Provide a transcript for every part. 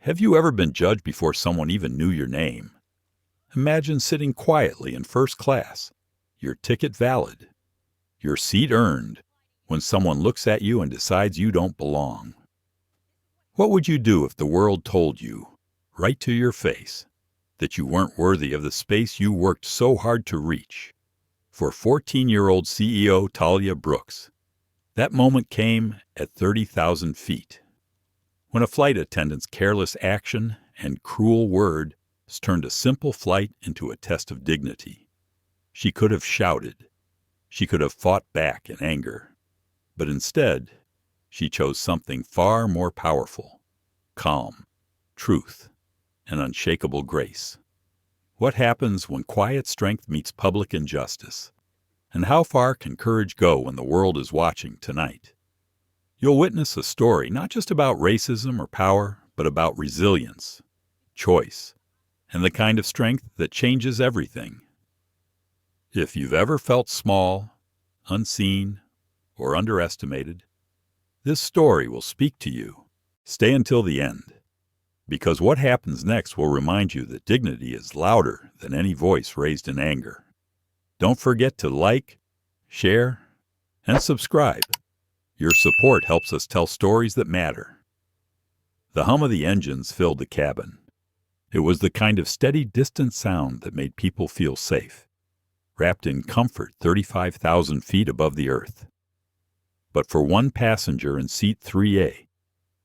Have you ever been judged before someone even knew your name? Imagine sitting quietly in first class, your ticket valid, your seat earned, when someone looks at you and decides you don't belong. What would you do if the world told you, right to your face, that you weren't worthy of the space you worked so hard to reach? For 14-year-old CEO Tahlia Brooks, that moment came at 30,000 feet, when a flight attendant's careless action and cruel words turned a simple flight into a test of dignity. She could have shouted. She could have fought back in anger. But instead, she chose something far more powerful: calm, truth, and unshakable grace. What happens when quiet strength meets public injustice? And how far can courage go when the world is watching tonight? You'll witness a story not just about racism or power, but about resilience, choice, and the kind of strength that changes everything. If you've ever felt small, unseen, or underestimated, this story will speak to you. Stay until the end, because what happens next will remind you that dignity is louder than any voice raised in anger. Don't forget to like, share, and subscribe. Your support helps us tell stories that matter. The hum of the engines filled the cabin. It was the kind of steady, distant sound that made people feel safe, wrapped in comfort 35,000 feet above the earth. But for one passenger in seat 3A,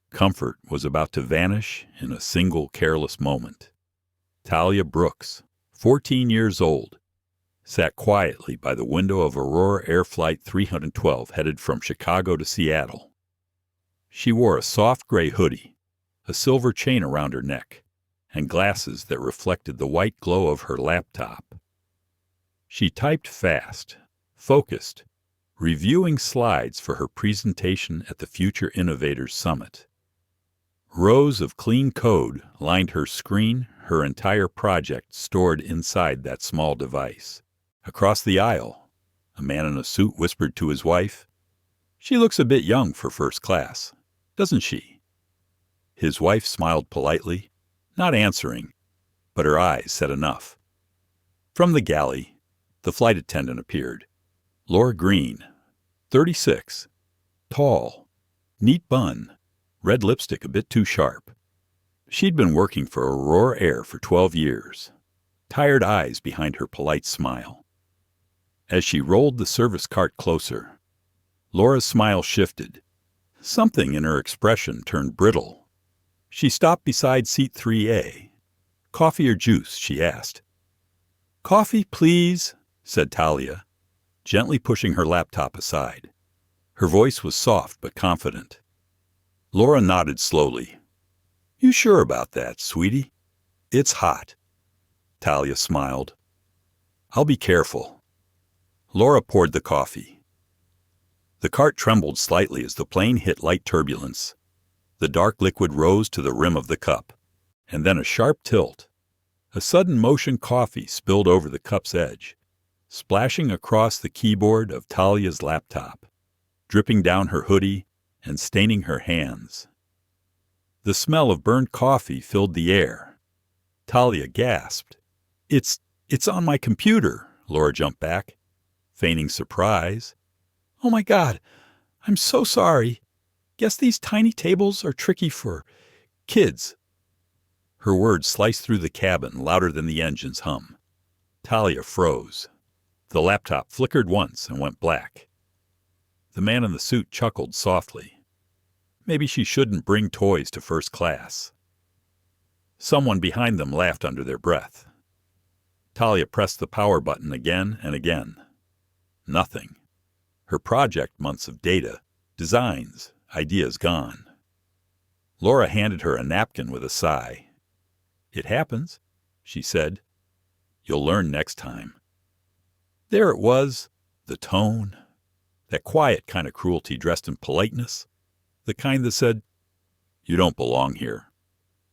comfort was about to vanish in a single careless moment. Tahlia Brooks, 14 years old, sat quietly by the window of Aurora Air Flight 312 headed from Chicago to Seattle. She wore a soft gray hoodie, a silver chain around her neck, and glasses that reflected the white glow of her laptop. She typed fast, focused, reviewing slides for her presentation at the Future Innovators Summit. Rows of clean code lined her screen, her entire project stored inside that small device. Across the aisle, a man in a suit whispered to his wife, "She looks a bit young for first class, doesn't she?" His wife smiled politely, not answering, but her eyes said enough. From the galley, the flight attendant appeared. Laura Green, 36, tall, neat bun, red lipstick a bit too sharp. She'd been working for Aurora Air for 12 years, tired eyes behind her polite smile. As she rolled the service cart closer, Laura's smile shifted. Something in her expression turned brittle. She stopped beside seat 3A. "Coffee or juice?" she asked. "Coffee, please," said Tahlia, gently pushing her laptop aside. Her voice was soft but confident. Laura nodded slowly. "You sure about that, sweetie? It's hot." Tahlia smiled. "I'll be careful." Laura poured the coffee. The cart trembled slightly as the plane hit light turbulence. The dark liquid rose to the rim of the cup, and then a sharp tilt. A sudden motion coffee spilled over the cup's edge, splashing across the keyboard of Tahlia's laptop, dripping down her hoodie and staining her hands. The smell of burned coffee filled the air. Tahlia gasped. It's on my computer," Laura jumped back, feigning surprise. "Oh my God, I'm so sorry. Guess these tiny tables are tricky for kids." Her words sliced through the cabin louder than the engine's hum. Tahlia froze. The laptop flickered once and went black. The man in the suit chuckled softly. Maybe she shouldn't bring toys to first class. Someone behind them laughed under their breath. Tahlia pressed the power button again and again. Nothing. Her project months of data, designs, ideas gone. Laura handed her a napkin with a sigh. "It happens," she said. "You'll learn next time." There it was, the tone, that quiet kind of cruelty dressed in politeness, the kind that said, "You don't belong here."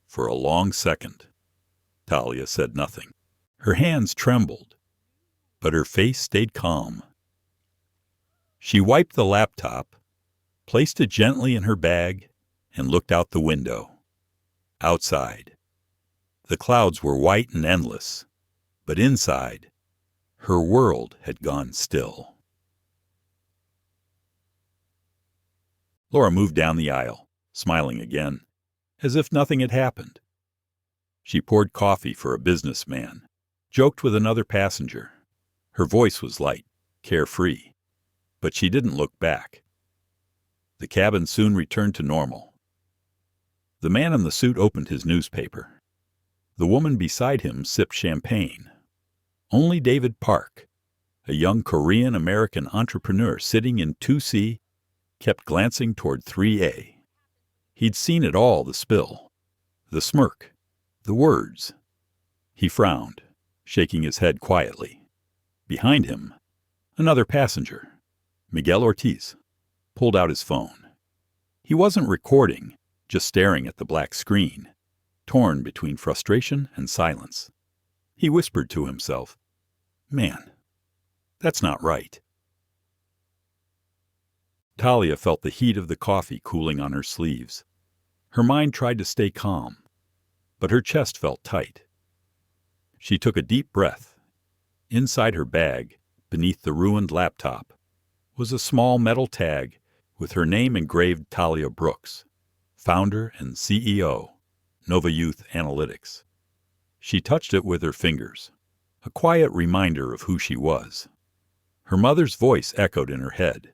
For a long second, Tahlia said nothing. Her hands trembled, but her face stayed calm. She wiped the laptop, placed it gently in her bag, and looked out the window. Outside, the clouds were white and endless, but inside, her world had gone still. Laura moved down the aisle, smiling again, as if nothing had happened. She poured coffee for a businessman, joked with another passenger. Her voice was light, carefree, but she didn't look back. The cabin soon returned to normal. The man in the suit opened his newspaper. The woman beside him sipped champagne. Only David Park, a young Korean-American entrepreneur sitting in 2C, kept glancing toward 3A. He'd seen it all, the spill, the smirk, the words. He frowned, shaking his head quietly. Behind him, another passenger, Miguel Ortiz, pulled out his phone. He wasn't recording, just staring at the black screen, torn between frustration and silence. He whispered to himself, "Man, that's not right." Tahlia felt the heat of the coffee cooling on her sleeves. Her mind tried to stay calm, but her chest felt tight. She took a deep breath. Inside her bag, beneath the ruined laptop, was a small metal tag with her name engraved: Tahlia Brooks, founder and CEO, NovaYouth Analytics. She touched it with her fingers, a quiet reminder of who she was. Her mother's voice echoed in her head.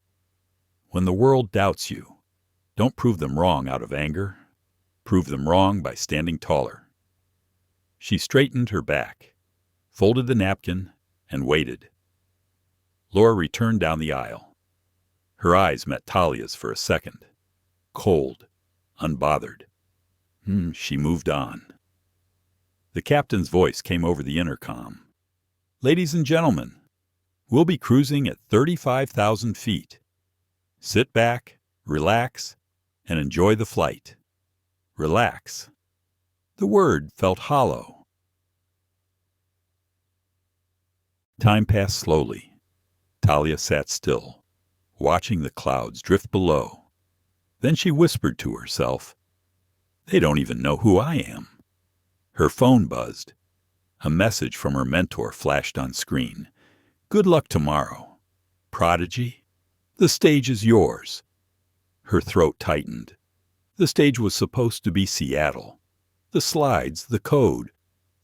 When the world doubts you, don't prove them wrong out of anger. Prove them wrong by standing taller. She straightened her back, folded the napkin, and waited. Laura returned down the aisle. Her eyes met Tahlia's for a second, cold, unbothered. She moved on. The captain's voice came over the intercom. "Ladies and gentlemen, we'll be cruising at 35,000 feet. Sit back, relax, and enjoy the flight." Relax. The word felt hollow. Time passed slowly. Tahlia sat still, watching the clouds drift below. Then she whispered to herself, "They don't even know who I am." Her phone buzzed. A message from her mentor flashed on screen. "Good luck tomorrow. Prodigy, the stage is yours." Her throat tightened. The stage was supposed to be Seattle. The slides, the code,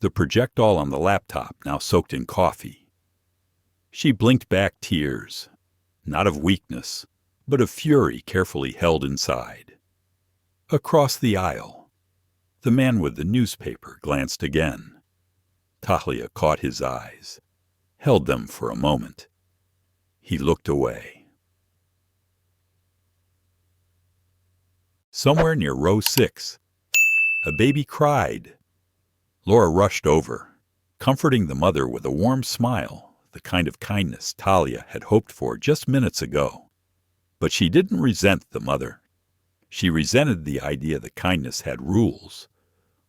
the projectile on the laptop now soaked in coffee. She blinked back tears, not of weakness, but of fury carefully held inside. Across the aisle, the man with the newspaper glanced again. Tahlia caught his eyes, held them for a moment. He looked away. Somewhere near row 6, a baby cried. Laura rushed over, comforting the mother with a warm smile, the kind of kindness Tahlia had hoped for just minutes ago. But she didn't resent the mother. She resented the idea that kindness had rules.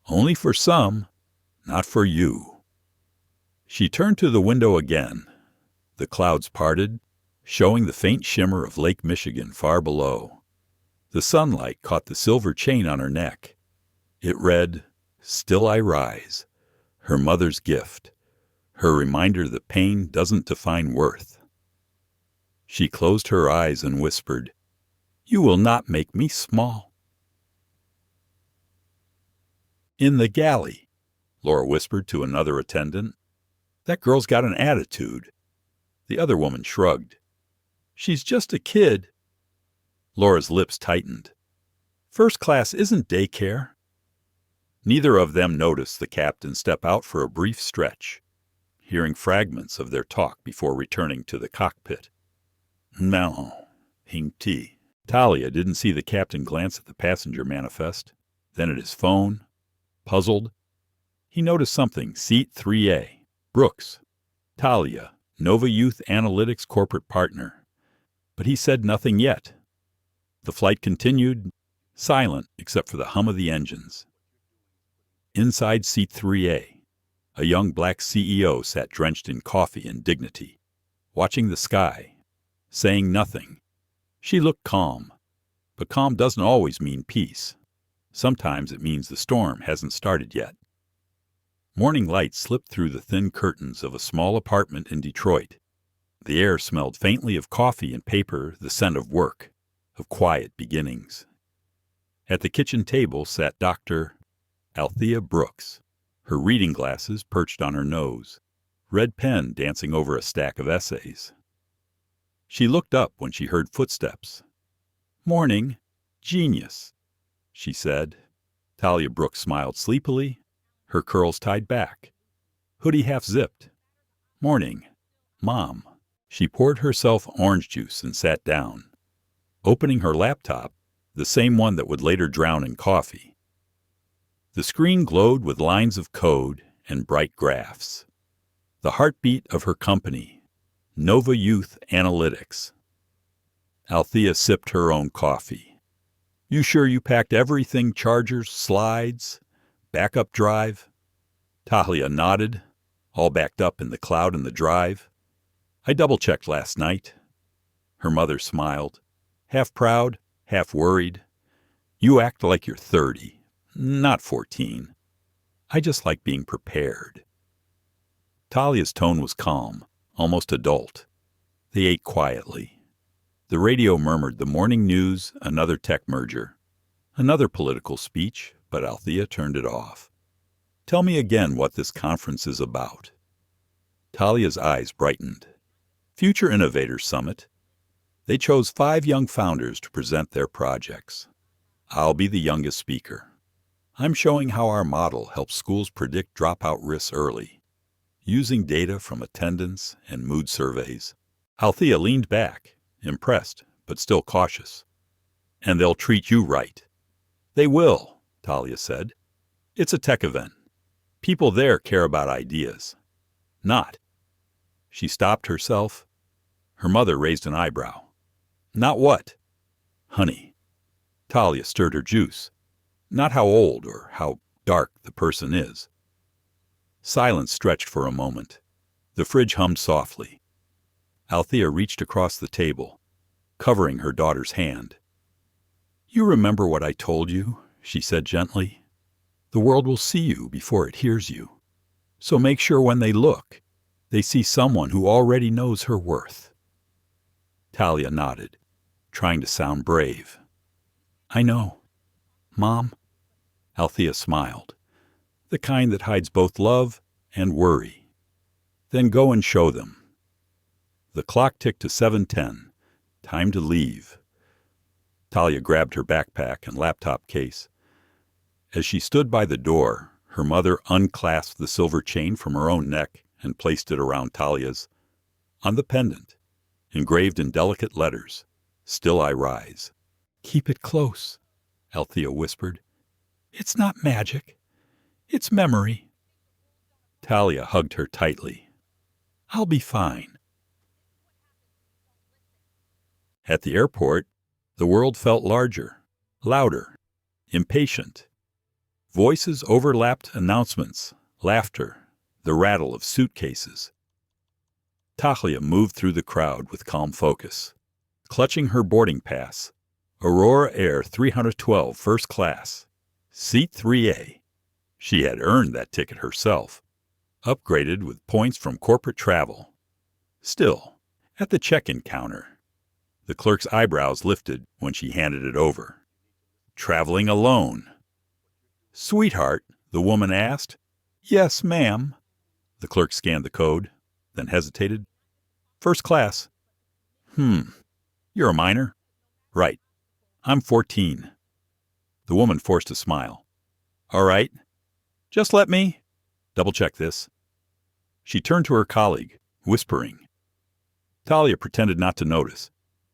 Only for some, not for you. She turned to the window again. The clouds parted, showing the faint shimmer of Lake Michigan far below. The sunlight caught the silver chain on her neck. It read, "Still I rise," her mother's gift, her reminder that pain doesn't define worth. She closed her eyes and whispered, "You will not make me small." "In the galley," Laura whispered to another attendant. "That girl's got an attitude." The other woman shrugged. "She's just a kid." Laura's lips tightened. "First class isn't daycare." Neither of them noticed the captain step out for a brief stretch, hearing fragments of their talk before returning to the cockpit. "No, Hing-Ti." Tahlia didn't see the captain glance at the passenger manifest, then at his phone. Puzzled, he noticed something. Seat 3A. Brooks. Tahlia, NovaYouth Analytics corporate partner. But he said nothing yet. The flight continued, silent except for the hum of the engines. Inside seat 3A, a young black CEO sat drenched in coffee and dignity, watching the sky, saying nothing. She looked calm, but calm doesn't always mean peace. Sometimes it means the storm hasn't started yet. Morning light slipped through the thin curtains of a small apartment in Detroit. The air smelled faintly of coffee and paper, the scent of work, of quiet beginnings. At the kitchen table sat Dr. Tahlia Brooks, her reading glasses perched on her nose, red pen dancing over a stack of essays. She looked up when she heard footsteps. "Morning. Genius," she said. Tahlia Brooks smiled sleepily, her curls tied back, hoodie half-zipped. "Morning. Mom." She poured herself orange juice and sat down, opening her laptop, the same one that would later drown in coffee. The screen glowed with lines of code and bright graphs. The heartbeat of her company, NovaYouth Analytics. Tahlia sipped her own coffee. "You sure you packed everything? Chargers, slides, backup drive?" Tahlia nodded, all backed up in the cloud in the drive. "I double-checked last night." Her mother smiled, half proud, half worried. "You act like you're 30, not 14. I just like being prepared." Tahlia's tone was calm, almost adult. They ate quietly. The radio murmured the morning news, another tech merger, another political speech, but Tahlia turned it off. "Tell me again what this conference is about." Tahlia's eyes brightened. Future Innovators Summit. They chose 5 young founders to present their projects. I'll be the youngest speaker. I'm showing how our model helps schools predict dropout risks early, using data from attendance and mood surveys. Tahlia leaned back, impressed, but still cautious. "And they'll treat you right." "They will," Tahlia said. "It's a tech event. People there care about ideas. Not." She stopped herself. Her mother raised an eyebrow. "Not what?" "Honey." Tahlia stirred her juice. "Not how old or how dark the person is." Silence stretched for a moment. The fridge hummed softly. Tahlia reached across the table, covering her daughter's hand. "You remember what I told you," she said gently. "The world will see you before it hears you. So make sure when they look, they see someone who already knows her worth." Tahlia nodded, trying to sound brave. "I know. Mom." Tahlia smiled, the kind that hides both love and worry. "Then go and show them." The clock ticked to 7:10. Time to leave. Tahlia grabbed her backpack and laptop case. As she stood by the door, her mother unclasped the silver chain from her own neck and placed it around Tahlia's. On the pendant, engraved in delicate letters, "Still I rise." "Keep it close," Tahlia whispered. "It's not magic. It's memory." Tahlia hugged her tightly. "I'll be fine." At the airport, the world felt larger, louder, impatient. Voices overlapped announcements, laughter, the rattle of suitcases. Tahlia moved through the crowd with calm focus, clutching her boarding pass. Aurora Air 312 First Class, Seat 3A. She had earned that ticket herself, upgraded with points from corporate travel. Still, at the check-in counter, the clerk's eyebrows lifted when she handed it over. "Traveling alone?" "Sweetheart," the woman asked. "Yes, ma'am." The clerk scanned the code, then hesitated. "First class." You're a minor?" "Right. I'm 14. The woman forced a smile. "All right. Just let me double-check this." She turned to her colleague, whispering. Tahlia pretended not to notice,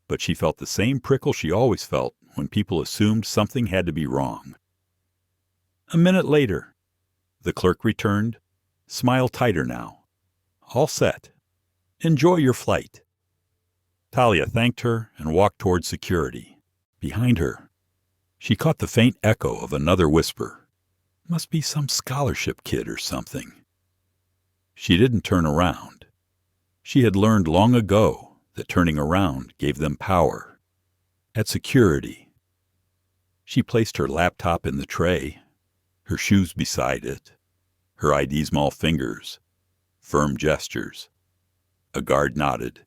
but she felt the same prickle she always felt when people assumed something had to be wrong. A minute later, the clerk returned, smile tighter now. "All set. Enjoy your flight." Tahlia thanked her and walked toward security. Behind her, she caught the faint echo of another whisper. "Must be some scholarship kid or something." She didn't turn around. She had learned long ago that turning around gave them power. At security, She placed her laptop in the tray, her shoes beside it, her ID small fingers, firm gestures. A guard nodded,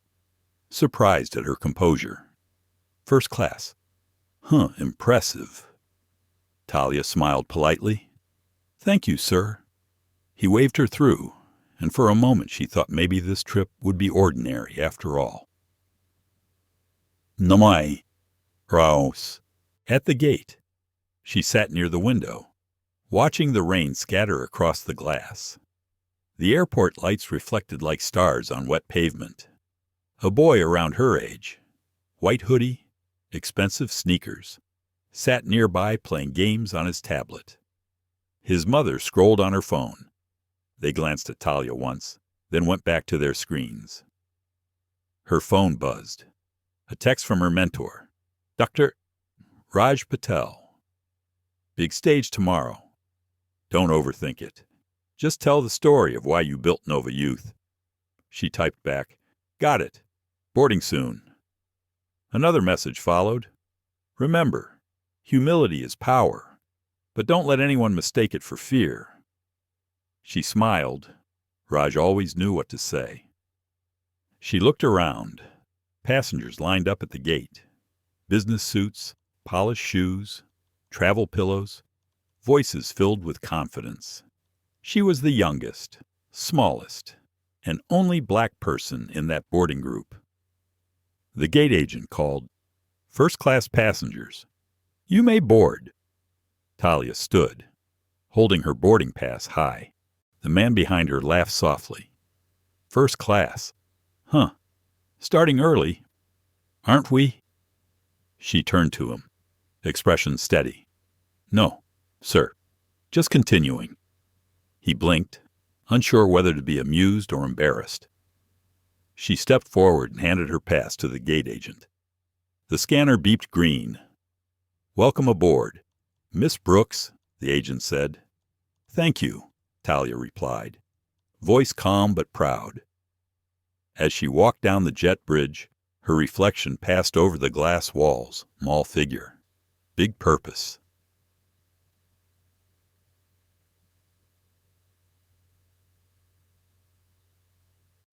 surprised at her composure. First class. Huh, impressive. Tahlia smiled politely. Thank you, sir. He waved her through, and for a moment she thought maybe this trip would be ordinary after all. Namai. Raus. At the gate, she sat near the window, watching the rain scatter across the glass. The airport lights reflected like stars on wet pavement. A boy around her age, white hoodie, expensive sneakers, sat nearby playing games on his tablet. His mother scrolled on her phone. They glanced at Tahlia once, then went back to their screens. Her phone buzzed. A text from her mentor, Dr. Raj Patel. Big stage tomorrow. Don't overthink it. Just tell the story of why you built NovaYouth. She typed back, Got it. Boarding soon. Another message followed. Remember, humility is power, but don't let anyone mistake it for fear. She smiled. Raj always knew what to say. She looked around. Passengers lined up at the gate. Business suits, polished shoes, travel pillows, voices filled with confidence. She was the youngest, smallest, and only black person in that boarding group. The gate agent called, First-class passengers, you may board. Tahlia stood, holding her boarding pass high. The man behind her laughed softly. First class. Huh. Starting early. Aren't we? She turned to him, expression steady. No, sir. Just continuing. He blinked, unsure whether to be amused or embarrassed. She stepped forward and handed her pass to the gate agent. The scanner beeped green. Welcome aboard. Miss Brooks, the agent said. Thank you, Tahlia replied, voice calm but proud. As she walked down the jet bridge, her reflection passed over the glass walls, small figure, big purpose.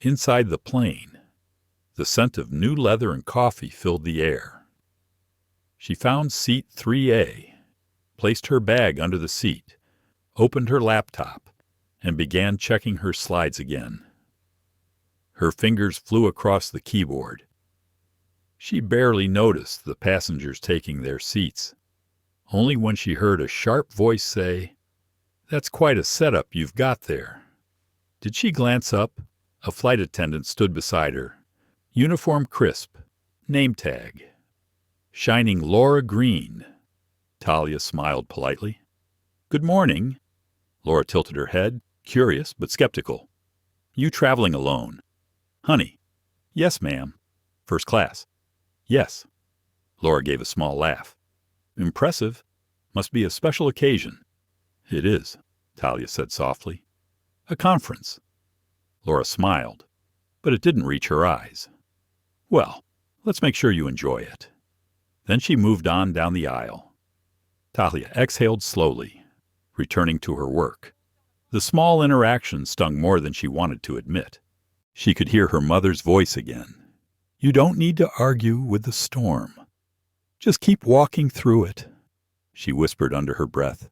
Inside the plane, the scent of new leather and coffee filled the air. She found seat 3A, placed her bag under the seat, opened her laptop, and began checking her slides again. Her fingers flew across the keyboard. She barely noticed the passengers taking their seats, only when she heard a sharp voice say, That's quite a setup you've got there. Did she glance up? A flight attendant stood beside her, uniform crisp, name tag. Shining Laura Green. Tahlia smiled politely. Good morning. Laura tilted her head, curious but skeptical. You traveling alone? Honey. Yes, ma'am. First class. Yes. Laura gave a small laugh. Impressive. Must be a special occasion. It is, Tahlia said softly. A conference. Laura smiled, but it didn't reach her eyes. Well, let's make sure you enjoy it. Then she moved on down the aisle. Tahlia exhaled slowly, returning to her work. The small interaction stung more than she wanted to admit. She could hear her mother's voice again. You don't need to argue with the storm. Just keep walking through it, she whispered under her breath.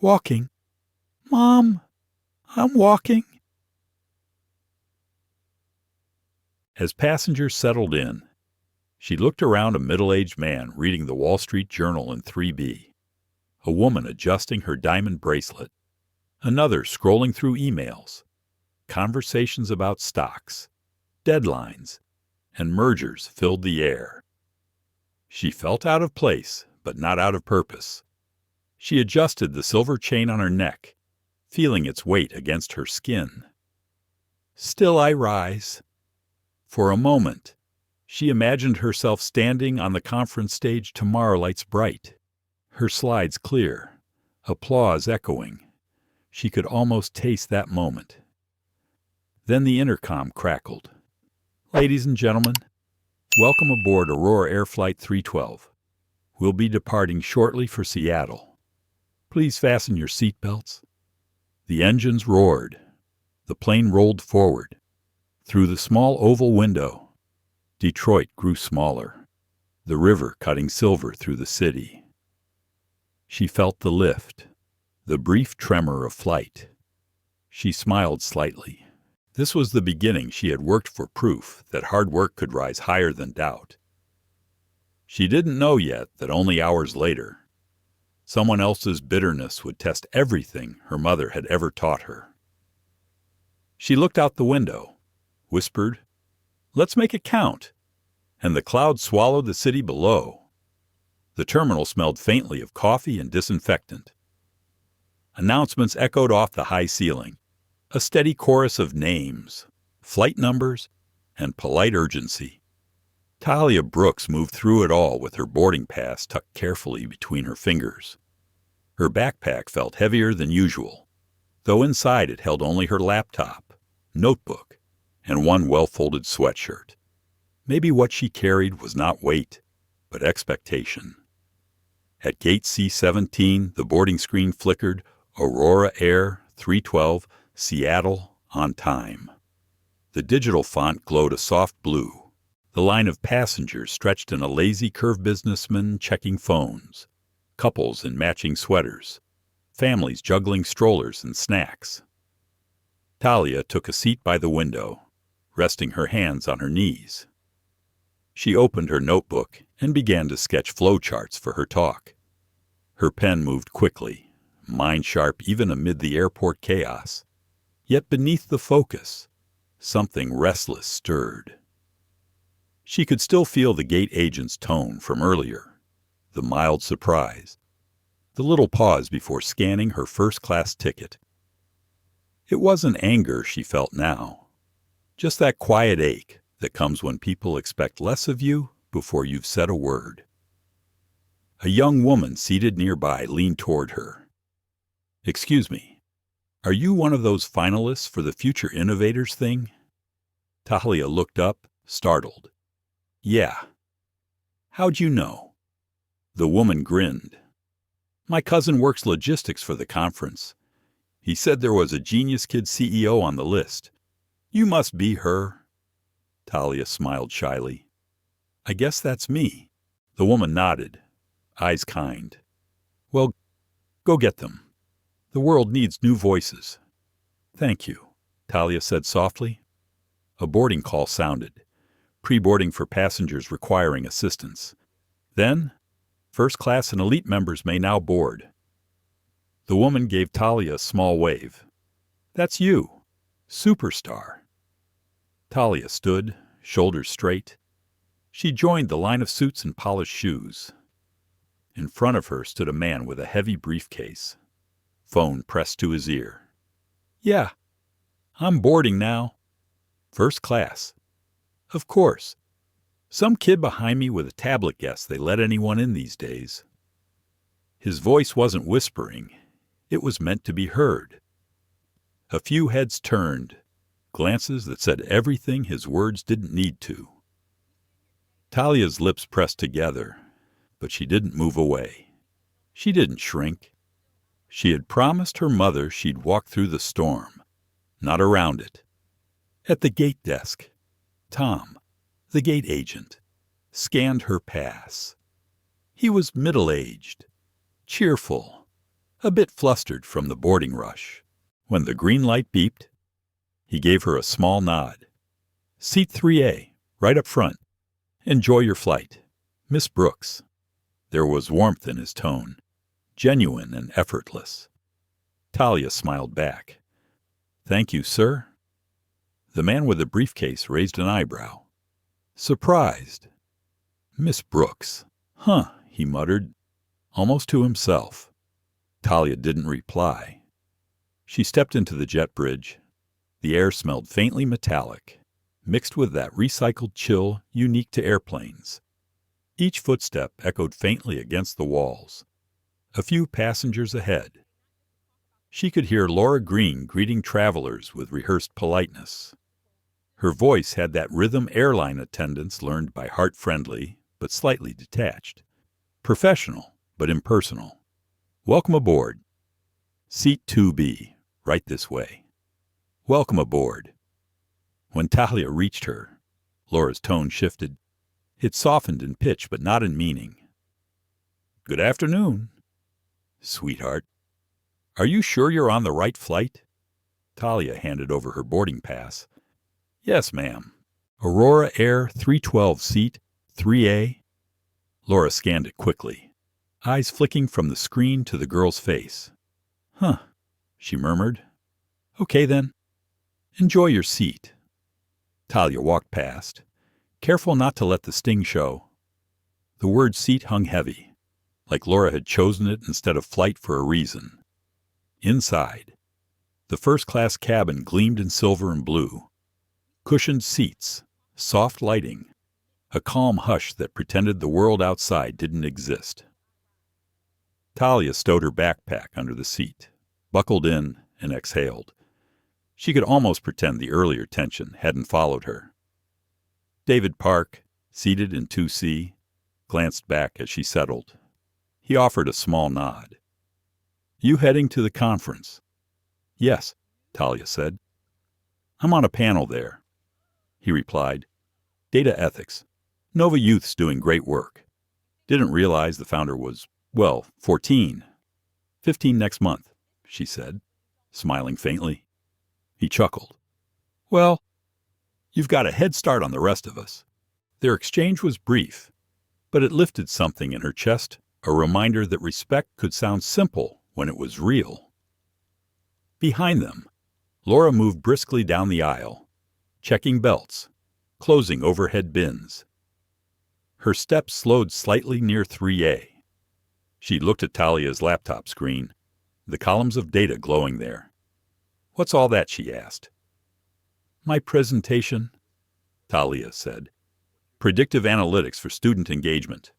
Walking? Mom, I'm walking. As passengers settled in, she looked around a middle-aged man reading the Wall Street Journal in 3B, a woman adjusting her diamond bracelet, another scrolling through emails, conversations about stocks, deadlines, and mergers filled the air. She felt out of place, but not out of purpose. She adjusted the silver chain on her neck, feeling its weight against her skin. Still I rise. For a moment, she imagined herself standing on the conference stage tomorrow lights bright, her slides clear, applause echoing. She could almost taste that moment. Then the intercom crackled. Ladies and gentlemen, welcome aboard Aurora Air Flight 312. We'll be departing shortly for Seattle. Please fasten your seatbelts." The engines roared. The plane rolled forward. Through the small oval window, Detroit grew smaller, the river cutting silver through the city. She felt the lift, the brief tremor of flight. She smiled slightly. This was the beginning. She had worked for proof that hard work could rise higher than doubt. She didn't know yet that only hours later, someone else's bitterness would test everything her mother had ever taught her. She looked out the window, whispered, "Let's make it count," and the clouds swallowed the city below. The terminal smelled faintly of coffee and disinfectant. Announcements echoed off the high ceiling, a steady chorus of names, flight numbers, and polite urgency. Tahlia Brooks moved through it all with her boarding pass tucked carefully between her fingers. Her backpack felt heavier than usual, though inside it held only her laptop, notebook, and one well-folded sweatshirt. Maybe what she carried was not weight, but expectation. At gate C-17, the boarding screen flickered, Aurora Air 312, Seattle, on time. The digital font glowed a soft blue. The line of passengers stretched in a lazy curve, businessmen checking phones, couples in matching sweaters, families juggling strollers and snacks. Tahlia took a seat by the window, resting her hands on her knees. She opened her notebook and began to sketch flowcharts for her talk. Her pen moved quickly, mind sharp even amid the airport chaos. Yet beneath the focus, something restless stirred. She could still feel the gate agent's tone from earlier, the mild surprise, the little pause before scanning her first-class ticket. It wasn't anger she felt now, just that quiet ache that comes when people expect less of you before you've said a word. A young woman seated nearby leaned toward her. "Excuse me, are you one of those finalists for the Future Innovators thing?" Tahlia looked up, startled. "Yeah." "How'd you know?" The woman grinned. "My cousin works logistics for the conference. He said there was a genius kid CEO on the list. You must be her." Tahlia smiled shyly. "I guess that's me." The woman nodded, eyes kind. "Well, go get them. The world needs new voices." "Thank you," Tahlia said softly. A boarding call sounded, pre-boarding for passengers requiring assistance. Then, first class and elite members may now board. The woman gave Tahlia a small wave. "That's you. Superstar." Tahlia stood, shoulders straight. She joined the line of suits and polished shoes. In front of her stood a man with a heavy briefcase, phone pressed to his ear. "Yeah, I'm boarding now." "First class." "Of course. Some kid behind me with a tablet guessed they let anyone in these days." His voice wasn't whispering. It was meant to be heard. A few heads turned, glances that said everything his words didn't need to. Tahlia's lips pressed together, but she didn't move away. She didn't shrink. She had promised her mother she'd walk through the storm, not around it. At the gate desk, Tom, the gate agent, scanned her pass. He was middle-aged, cheerful, a bit flustered from the boarding rush. When the green light beeped, he gave her a small nod. "Seat 3A, right up front. Enjoy your flight. Miss Brooks." There was warmth in his tone, genuine and effortless. Tahlia smiled back. "Thank you, sir." The man with the briefcase raised an eyebrow. Surprised. "Miss Brooks. Huh," he muttered, almost to himself. Tahlia didn't reply. She stepped into the jet bridge. The air smelled faintly metallic, mixed with that recycled chill unique to airplanes. Each footstep echoed faintly against the walls. A few passengers ahead. She could hear Laura Green greeting travelers with rehearsed politeness. Her voice had that rhythm airline attendants learned by heart friendly, but slightly detached. Professional, but impersonal. Welcome aboard. Seat 2B, right this way. Welcome aboard. When Tahlia reached her, Laura's tone shifted. It softened in pitch, but not in meaning. Good afternoon. Sweetheart. Are you sure you're on the right flight? Tahlia handed over her boarding pass. Yes, ma'am. Aurora Air 312 seat 3A. Laura scanned it quickly, eyes flicking from the screen to the girl's face. Huh, she murmured. Okay then. Enjoy your seat. Tahlia walked past, careful not to let the sting show. The word seat hung heavy, like Laura had chosen it instead of flight for a reason. Inside, the first-class cabin gleamed in silver and blue. Cushioned seats, soft lighting, a calm hush that pretended the world outside didn't exist. Tahlia stowed her backpack under the seat, buckled in, and exhaled. She could almost pretend the earlier tension hadn't followed her. David Park, seated in 2C, glanced back as she settled. He offered a small nod. You heading to the conference? Yes, Tahlia said. I'm on a panel there, he replied. Data ethics. NovaYouth's doing great work. Didn't realize the founder was, 14. 15 next month, she said, smiling faintly. He chuckled. Well, you've got a head start on the rest of us. Their exchange was brief, but it lifted something in her chest, a reminder that respect could sound simple when it was real. Behind them, Laura moved briskly down the aisle, checking belts, closing overhead bins. Her steps slowed slightly near 3A. She looked at Tahlia's laptop screen, the columns of data glowing there. What's all that? She asked. My presentation, Tahlia said. Predictive analytics for student engagement.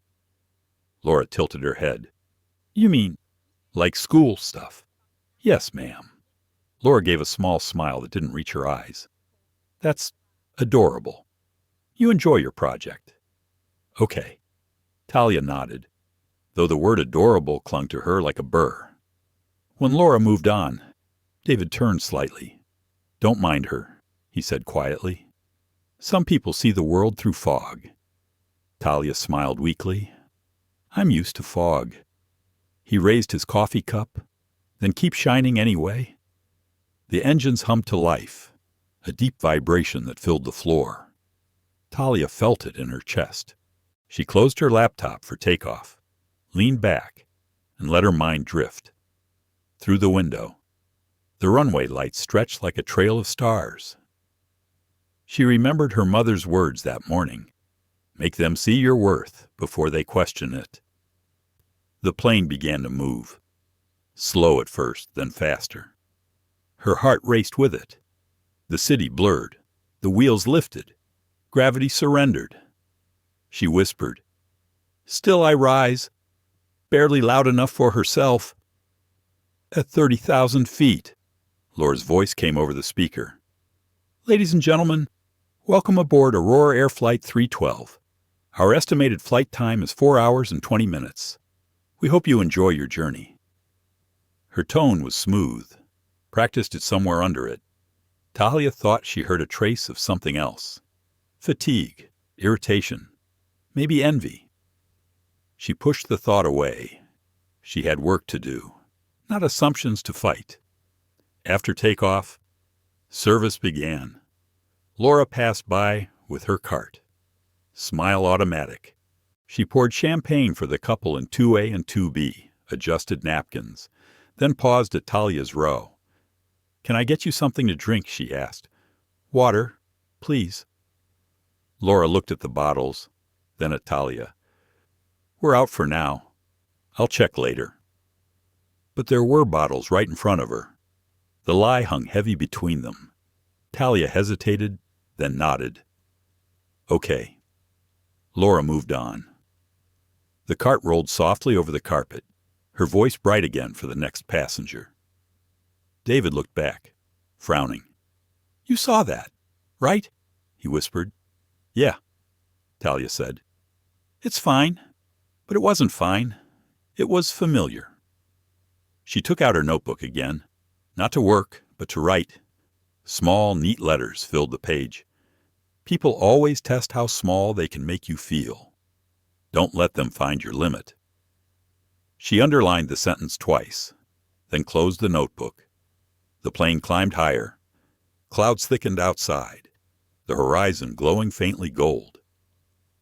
Laura tilted her head. You mean, like school stuff? Yes, ma'am. Laura gave a small smile that didn't reach her eyes. That's adorable. You enjoy your project. Okay. Tahlia nodded, though the word adorable clung to her like a burr. When Laura moved on, David turned slightly. Don't mind her, he said quietly. Some people see the world through fog. Tahlia smiled weakly. I'm used to fog. He raised his coffee cup. Then keep shining anyway. The engines hummed to life, a deep vibration that filled the floor. Tahlia felt it in her chest. She closed her laptop for takeoff, leaned back, and let her mind drift. Through the window, the runway lights stretched like a trail of stars. She remembered her mother's words that morning. Make them see your worth before they question it. The plane began to move. Slow at first, then faster. Her heart raced with it. The city blurred. The wheels lifted. Gravity surrendered. She whispered, Still I rise, barely loud enough for herself. At 30,000 feet, Laura's voice came over the speaker. Ladies and gentlemen, welcome aboard Aurora Air Flight 312. Our estimated flight time is 4 hours and 20 minutes. We hope you enjoy your journey. Her tone was smooth. Practiced it somewhere under it. Tahlia thought she heard a trace of something else. Fatigue, irritation, maybe envy. She pushed the thought away. She had work to do, not assumptions to fight. After takeoff, service began. Laura passed by with her cart. Smile automatic. She poured champagne for the couple in 2A and 2B, adjusted napkins, then paused at Tahlia's row. Can I get you something to drink? She asked. Water, please. Laura looked at the bottles, then at Tahlia. We're out for now. I'll check later. But there were bottles right in front of her. The lie hung heavy between them. Tahlia hesitated, then nodded. Okay. Laura moved on. The cart rolled softly over the carpet, her voice bright again for the next passenger. David looked back, frowning. You saw that, right? He whispered. Yeah, Tahlia said. It's fine. But it wasn't fine. It was familiar. She took out her notebook again, not to work, but to write. Small, neat letters filled the page. People always test how small they can make you feel. Don't let them find your limit. She underlined the sentence twice, then closed the notebook. The plane climbed higher. Clouds thickened outside, the horizon glowing faintly gold.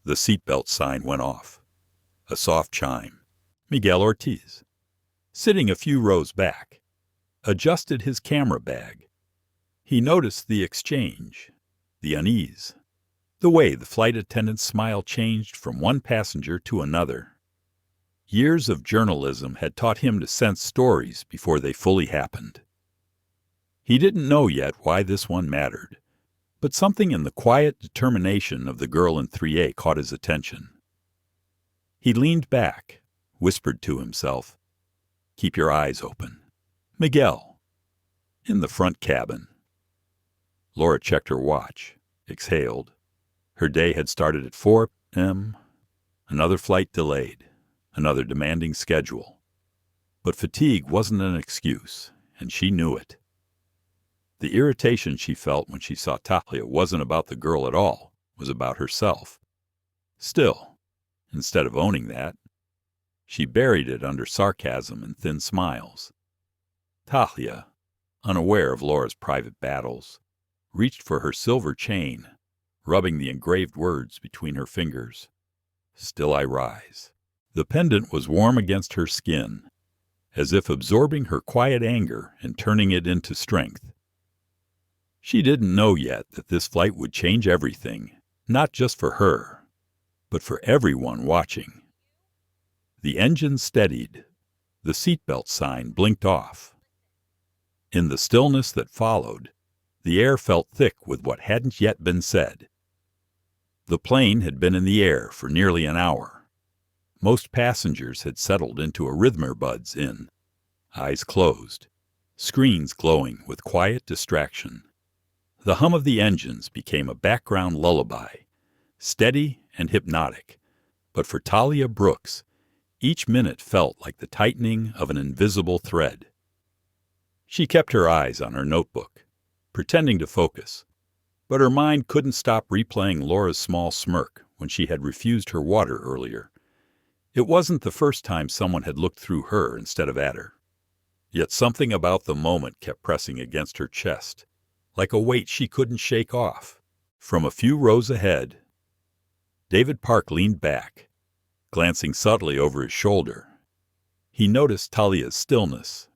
The seatbelt sign went off. A soft chime. Miguel Ortiz, sitting a few rows back, adjusted his camera bag. He noticed the exchange, the unease, the way the flight attendant's smile changed from one passenger to another. Years of journalism had taught him to sense stories before they fully happened. He didn't know yet why this one mattered, but something in the quiet determination of the girl in 3A caught his attention. He leaned back, whispered to himself, "Keep your eyes open. Miguel." In the front cabin. Laura checked her watch, exhaled. Her day had started at 4 p.m., another flight delayed, another demanding schedule. But fatigue wasn't an excuse, and she knew it. The irritation she felt when she saw Tahlia wasn't about the girl at all, was about herself. Still, instead of owning that, she buried it under sarcasm and thin smiles. Tahlia, unaware of Laura's private battles, reached for her silver chain, rubbing the engraved words between her fingers. "Still I rise." The pendant was warm against her skin, as if absorbing her quiet anger and turning it into strength. She didn't know yet that this flight would change everything, not just for her, but for everyone watching. The engine steadied. The seatbelt sign blinked off. In the stillness that followed, the air felt thick with what hadn't yet been said. The plane had been in the air for nearly an hour. Most passengers had settled into arrhythmia buds eyes closed, screens glowing with quiet distraction. The hum of the engines became a background lullaby, steady and hypnotic, but for Tahlia Brooks, each minute felt like the tightening of an invisible thread. She kept her eyes on her notebook, pretending to focus, but her mind couldn't stop replaying Laura's small smirk when she had refused her water earlier. It wasn't the first time someone had looked through her instead of at her. Yet something about the moment kept pressing against her chest, like a weight she couldn't shake off. From a few rows ahead, David Park leaned back, glancing subtly over his shoulder. He noticed Tahlia's stillness.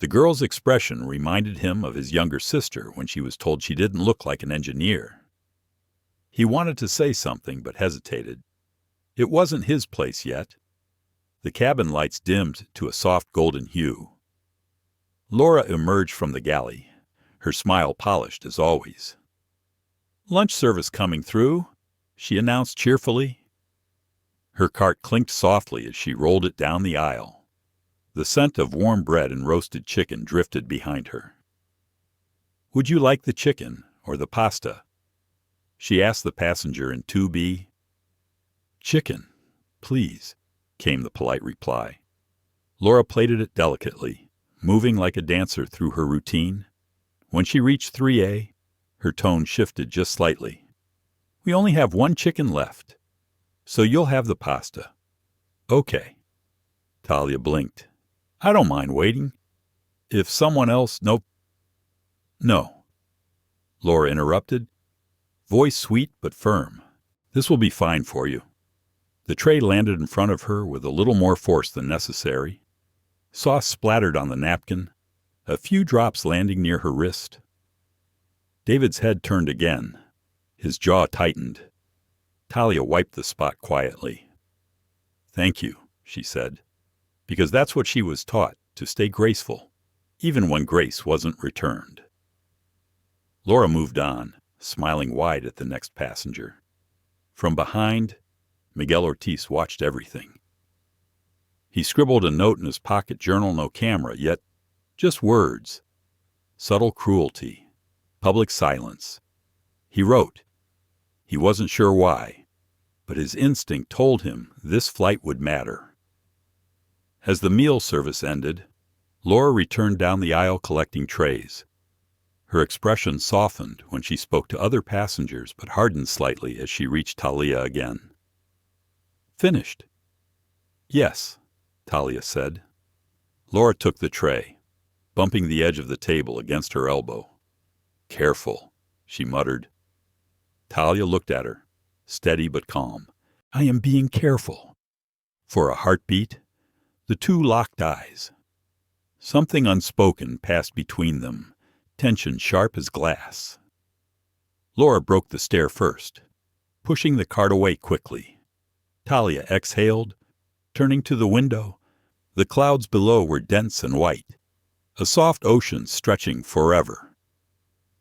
The girl's expression reminded him of his younger sister when she was told she didn't look like an engineer. He wanted to say something but hesitated. It wasn't his place yet. The cabin lights dimmed to a soft golden hue. Laura emerged from the galley, her smile polished as always. "Lunch service coming through," she announced cheerfully. Her cart clinked softly as she rolled it down the aisle. The scent of warm bread and roasted chicken drifted behind her. "Would you like the chicken or the pasta?" she asked the passenger in 2B. "Chicken, please," came the polite reply. Laura plated it delicately, moving like a dancer through her routine. When she reached 3A, her tone shifted just slightly. "We only have one chicken left, so you'll have the pasta." "Okay." Tahlia blinked. "I don't mind waiting. If someone else—" "No." Laura interrupted, voice sweet but firm. "This will be fine for you." The tray landed in front of her with a little more force than necessary. Sauce splattered on the napkin, a few drops landing near her wrist. David's head turned again. His jaw tightened. Tahlia wiped the spot quietly. "Thank you," she said, because that's what she was taught, to stay graceful, even when grace wasn't returned. Laura moved on, smiling wide at the next passenger. From behind, Miguel Ortiz watched everything. He scribbled a note in his pocket journal, no camera, yet just words. Subtle cruelty. Public silence. He wrote. He wasn't sure why, but his instinct told him this flight would matter. As the meal service ended, Laura returned down the aisle collecting trays. Her expression softened when she spoke to other passengers, but hardened slightly as she reached Tahlia again. "Finished?" "Yes," Tahlia said. Laura took the tray, bumping the edge of the table against her elbow. "Careful," she muttered. Tahlia looked at her, steady but calm. "I am being careful." For a heartbeat, the two locked eyes. Something unspoken passed between them, tension sharp as glass. Laura broke the stare first, pushing the cart away quickly. Tahlia exhaled, turning to the window. The clouds below were dense and white, a soft ocean stretching forever.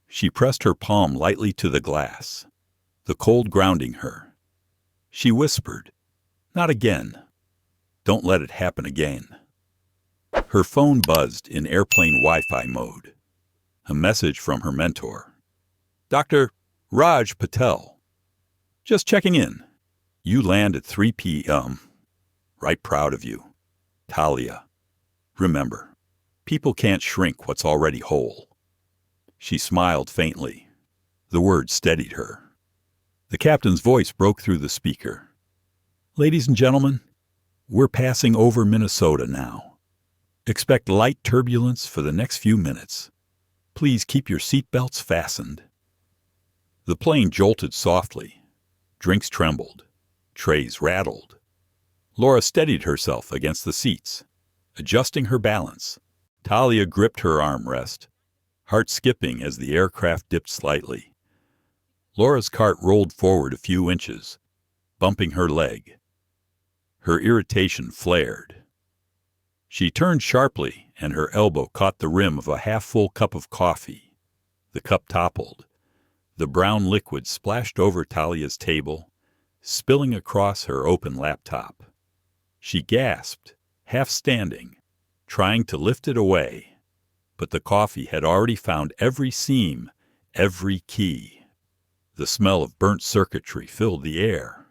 She pressed her palm lightly to the glass, the cold grounding her. She whispered, "Not again. Don't let it happen again." Her phone buzzed in airplane Wi-Fi mode. A message from her mentor. "Dr. Raj Patel. Just checking in. You land at 3 p.m. Right proud of you. Tahlia. Remember, people can't shrink what's already whole." She smiled faintly. The words steadied her. The captain's voice broke through the speaker. "Ladies and gentlemen, we're passing over Minnesota now. Expect light turbulence for the next few minutes. Please keep your seatbelts fastened." The plane jolted softly. Drinks trembled. Trays rattled. Laura steadied herself against the seats, adjusting her balance. Tahlia gripped her armrest, heart skipping as the aircraft dipped slightly. Laura's cart rolled forward a few inches, bumping her leg. Her irritation flared. She turned sharply, and her elbow caught the rim of a half-full cup of coffee. The cup toppled. The brown liquid splashed over Tahlia's table, spilling across her open laptop. She gasped, half standing, trying to lift it away. But the coffee had already found every seam, every key. The smell of burnt circuitry filled the air.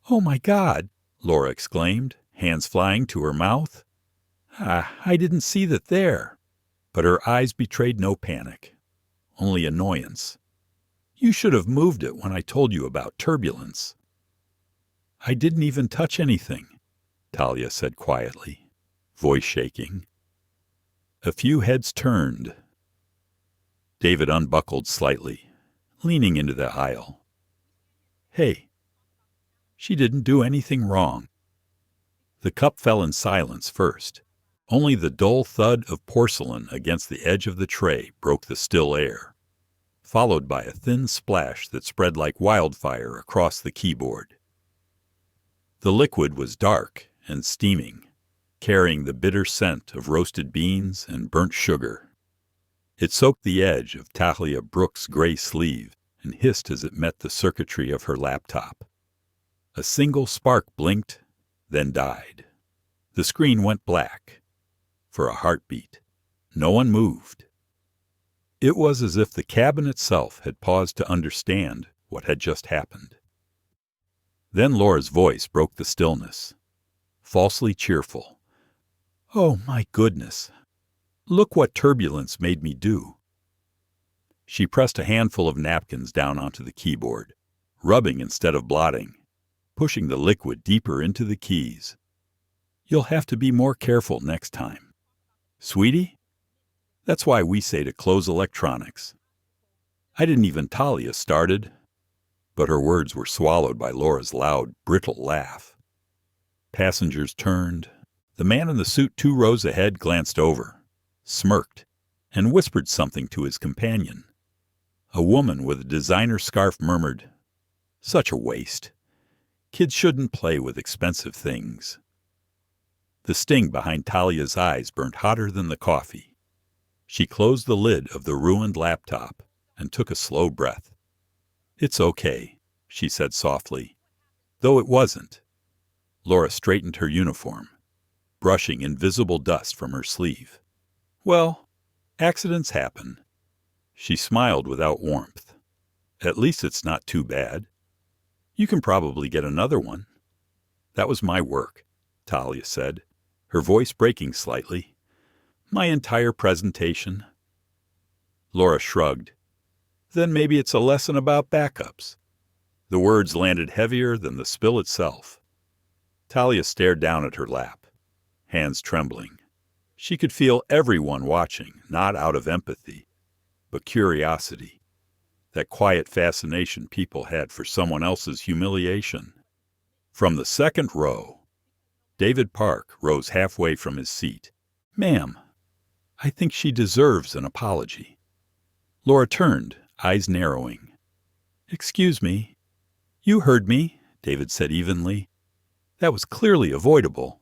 "Oh my God!" Laura exclaimed, hands flying to her mouth. I didn't see that there." But her eyes betrayed no panic, only annoyance. "You should have moved it when I told you about turbulence." "I didn't even touch anything," Tahlia said quietly, voice shaking. A few heads turned. David unbuckled slightly, leaning into the aisle. "Hey, she didn't do anything wrong." The cup fell in silence first. Only the dull thud of porcelain against the edge of the tray broke the still air, followed by a thin splash that spread like wildfire across the keyboard. The liquid was dark and steaming, carrying the bitter scent of roasted beans and burnt sugar. It soaked the edge of Tahlia Brooks' gray sleeve and hissed as it met the circuitry of her laptop. A single spark blinked, then died. The screen went black. For a heartbeat, no one moved. It was as if the cabin itself had paused to understand what had just happened. Then Laura's voice broke the stillness, falsely cheerful. "Oh my goodness, look what turbulence made me do." She pressed a handful of napkins down onto the keyboard, rubbing instead of blotting, pushing the liquid deeper into the keys. "You'll have to be more careful next time. Sweetie, that's why we say to close electronics." I didn't even Tahlia started, but her words were swallowed by Laura's loud, brittle laugh. Passengers turned. The man in the suit 2 rows ahead glanced over, smirked, and whispered something to his companion. A woman with a designer scarf murmured, "Such a waste. Kids shouldn't play with expensive things." The sting behind Tahlia's eyes burnt hotter than the coffee. She closed the lid of the ruined laptop and took a slow breath. "It's okay," she said softly, though it wasn't. Laura straightened her uniform, brushing invisible dust from her sleeve. "Well, accidents happen." She smiled without warmth. "At least it's not too bad. You can probably get another one. That was my work, Tahlia said, her voice breaking slightly. My entire presentation. Laura shrugged. Then maybe it's a lesson about backups. The words landed heavier than the spill itself. Tahlia stared down at her lap, hands trembling. She could feel everyone watching, not out of empathy, but curiosity, that quiet fascination people had for someone else's humiliation. From the second row, David Park rose halfway from his seat. Ma'am, I think she deserves an apology. Laura turned, eyes narrowing. Excuse me. You heard me, David said evenly. That was clearly avoidable.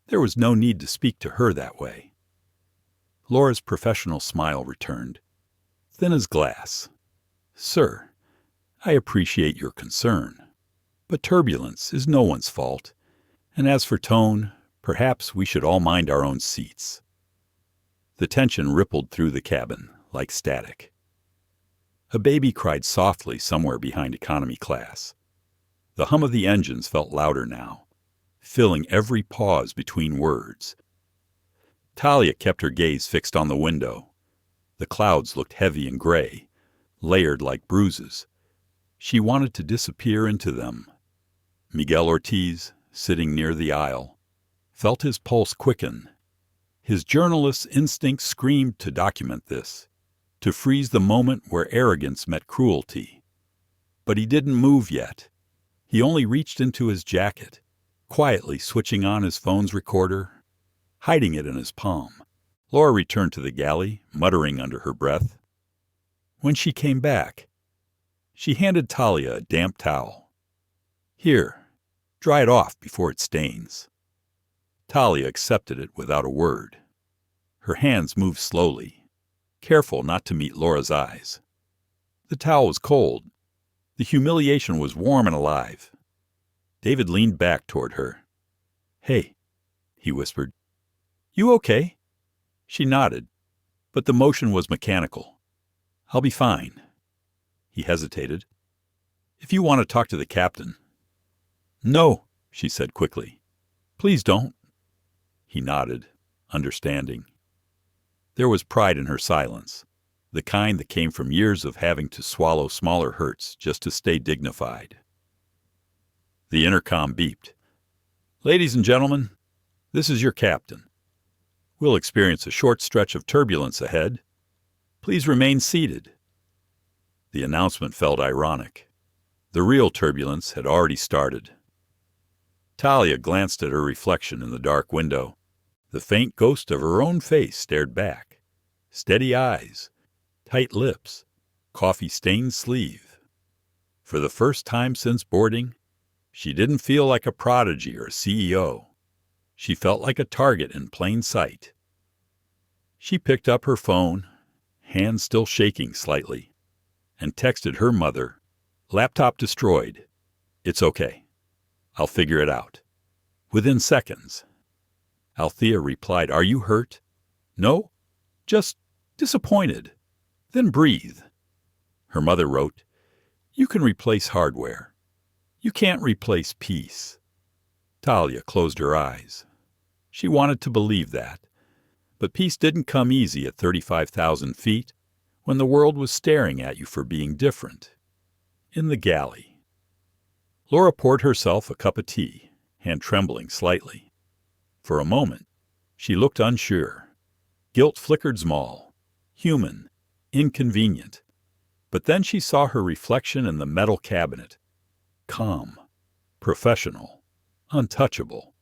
There was no need to speak to her that way. Laura's professional smile returned, thin as glass. Sir, I appreciate your concern, but turbulence is no one's fault, and as for tone, perhaps we should all mind our own seats. The tension rippled through the cabin like static. A baby cried softly somewhere behind economy class. The hum of the engines felt louder now, filling every pause between words. Tahlia kept her gaze fixed on the window. The clouds looked heavy and gray, layered like bruises. She wanted to disappear into them. Miguel Ortiz, sitting near the aisle, felt his pulse quicken. His journalist's instinct screamed to document this, to freeze the moment where arrogance met cruelty. But he didn't move yet. He only reached into his jacket, quietly switching on his phone's recorder, hiding it in his palm. Laura returned to the galley, muttering under her breath. When she came back, she handed Tahlia a damp towel. Here, dry it off before it stains. Tahlia accepted it without a word. Her hands moved slowly, careful not to meet Laura's eyes. The towel was cold. The humiliation was warm and alive. David leaned back toward her. Hey, he whispered. You okay? She nodded, but the motion was mechanical. I'll be fine. He hesitated. If you want to talk to the captain. No, she said quickly. Please don't. He nodded, understanding. There was pride in her silence, the kind that came from years of having to swallow smaller hurts just to stay dignified. The intercom beeped. Ladies and gentlemen, this is your captain. We'll experience a short stretch of turbulence ahead. Please remain seated. The announcement felt ironic. The real turbulence had already started. Tahlia glanced at her reflection in the dark window. The faint ghost of her own face stared back. Steady eyes, tight lips, coffee-stained sleeve. For the first time since boarding, she didn't feel like a prodigy or a CEO. She felt like a target in plain sight. She picked up her phone, hands still shaking slightly, and texted her mother, laptop destroyed. It's okay. I'll figure it out. Within seconds. Althea replied, Are you hurt? No, just disappointed. Then breathe. Her mother wrote, You can replace hardware. You can't replace peace. Tahlia closed her eyes. She wanted to believe that. But peace didn't come easy at 35,000 feet when the world was staring at you for being different. In the galley. Laura poured herself a cup of tea, hand trembling slightly. For a moment, she looked unsure. Guilt flickered small, human, inconvenient. But then she saw her reflection in the metal cabinet. Calm, professional, untouchable.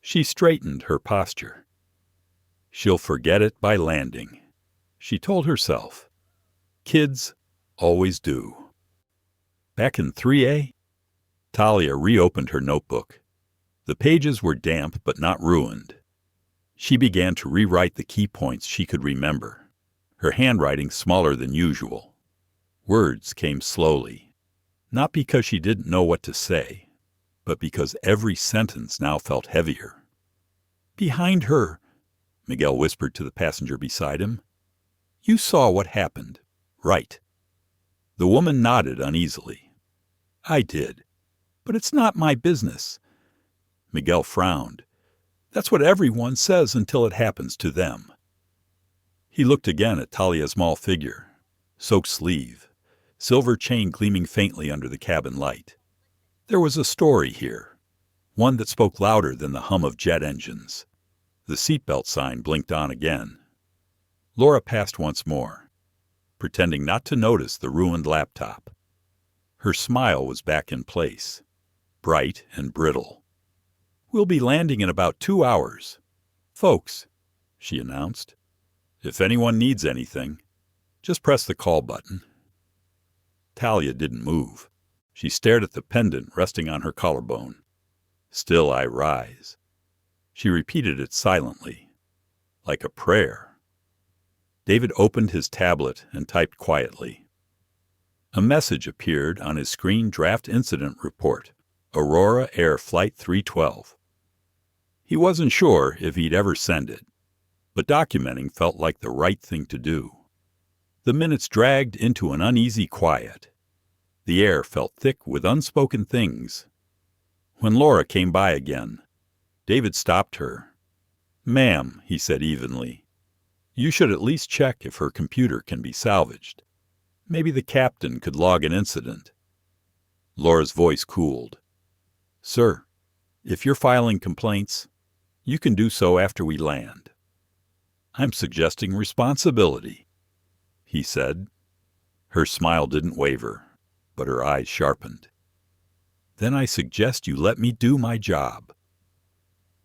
She straightened her posture. She'll forget it by landing, she told herself. Kids always do. Back in 3A, Tahlia reopened her notebook. The pages were damp but not ruined. She began to rewrite the key points she could remember, her handwriting smaller than usual. Words came slowly, not because she didn't know what to say, but because every sentence now felt heavier. Behind her, Miguel whispered to the passenger beside him. You saw what happened, right? The woman nodded uneasily. I did. But it's not my business. Miguel frowned. That's what everyone says until it happens to them. He looked again at Tahlia's small figure, soaked sleeve, silver chain gleaming faintly under the cabin light. There was a story here, one that spoke louder than the hum of jet engines. The seatbelt sign blinked on again. Laura passed once more, pretending not to notice the ruined laptop. Her smile was back in place, bright and brittle. We'll be landing in about 2 hours. Folks, she announced, if anyone needs anything, just press the call button. Tahlia didn't move. She stared at the pendant resting on her collarbone. Still I rise. She repeated it silently, like a prayer. David opened his tablet and typed quietly. A message appeared on his screen: draft incident report, Aurora Air Flight 312. He wasn't sure if he'd ever send it, but documenting felt like the right thing to do. The minutes dragged into an uneasy quiet. The air felt thick with unspoken things. When Laura came by again, David stopped her. "Ma'am," he said evenly, "you should at least check if her computer can be salvaged. Maybe the captain could log an incident." Laura's voice cooled. "Sir, if you're filing complaints, you can do so after we land." "I'm suggesting responsibility," he said. Her smile didn't waver, but her eyes sharpened. "Then I suggest you let me do my job."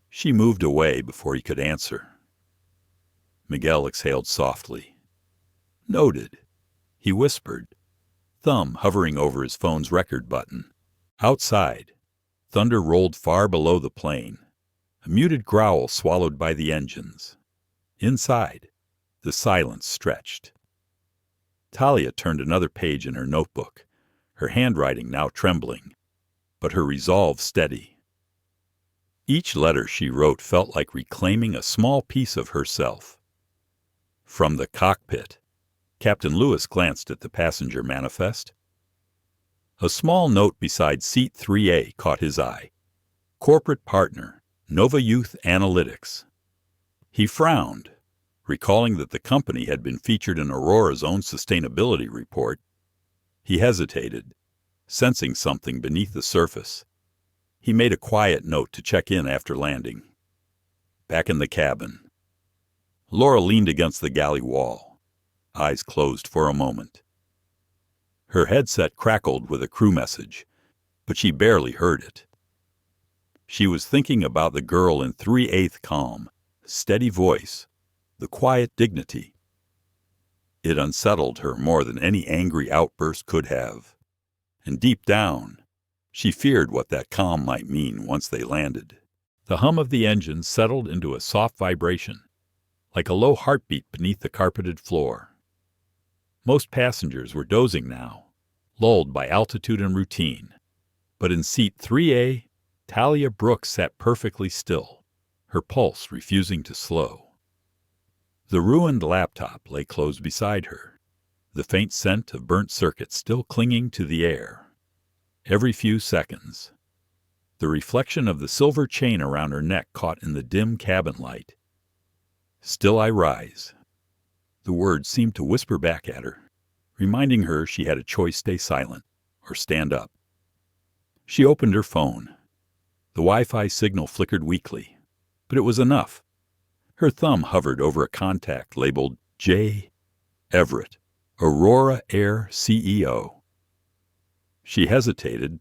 She moved away before he could answer. Miguel exhaled softly. "Noted," he whispered, thumb hovering over his phone's record button. Outside, thunder rolled far below the plane, a muted growl swallowed by the engines. Inside, the silence stretched. Tahlia turned another page in her notebook, her handwriting now trembling, but her resolve steady. Each letter she wrote felt like reclaiming a small piece of herself. From the cockpit, Captain Lewis glanced at the passenger manifest. A small note beside seat 3A caught his eye. Corporate partner, NovaYouth Analytics. He frowned, recalling that the company had been featured in Aurora's own sustainability report. He hesitated, sensing something beneath the surface. He made a quiet note to check in after landing. Back in the cabin, Laura leaned against the galley wall, eyes closed for a moment. Her headset crackled with a crew message, but she barely heard it. She was thinking about the girl in 3/8 calm, steady voice, the quiet dignity. It unsettled her more than any angry outburst could have. And deep down, she feared what that calm might mean once they landed. The hum of the engine settled into a soft vibration, like a low heartbeat beneath the carpeted floor. Most passengers were dozing now, lulled by altitude and routine. But in seat 3A, Tahlia Brooks sat perfectly still, her pulse refusing to slow. The ruined laptop lay close beside her, the faint scent of burnt circuits still clinging to the air. Every few seconds, the reflection of the silver chain around her neck caught in the dim cabin light. "Still I rise." The words seemed to whisper back at her, reminding her she had a choice: stay silent or stand up. She opened her phone. The Wi-Fi signal flickered weakly, but it was enough. Her thumb hovered over a contact labeled J. Everett, Aurora Air CEO. She hesitated.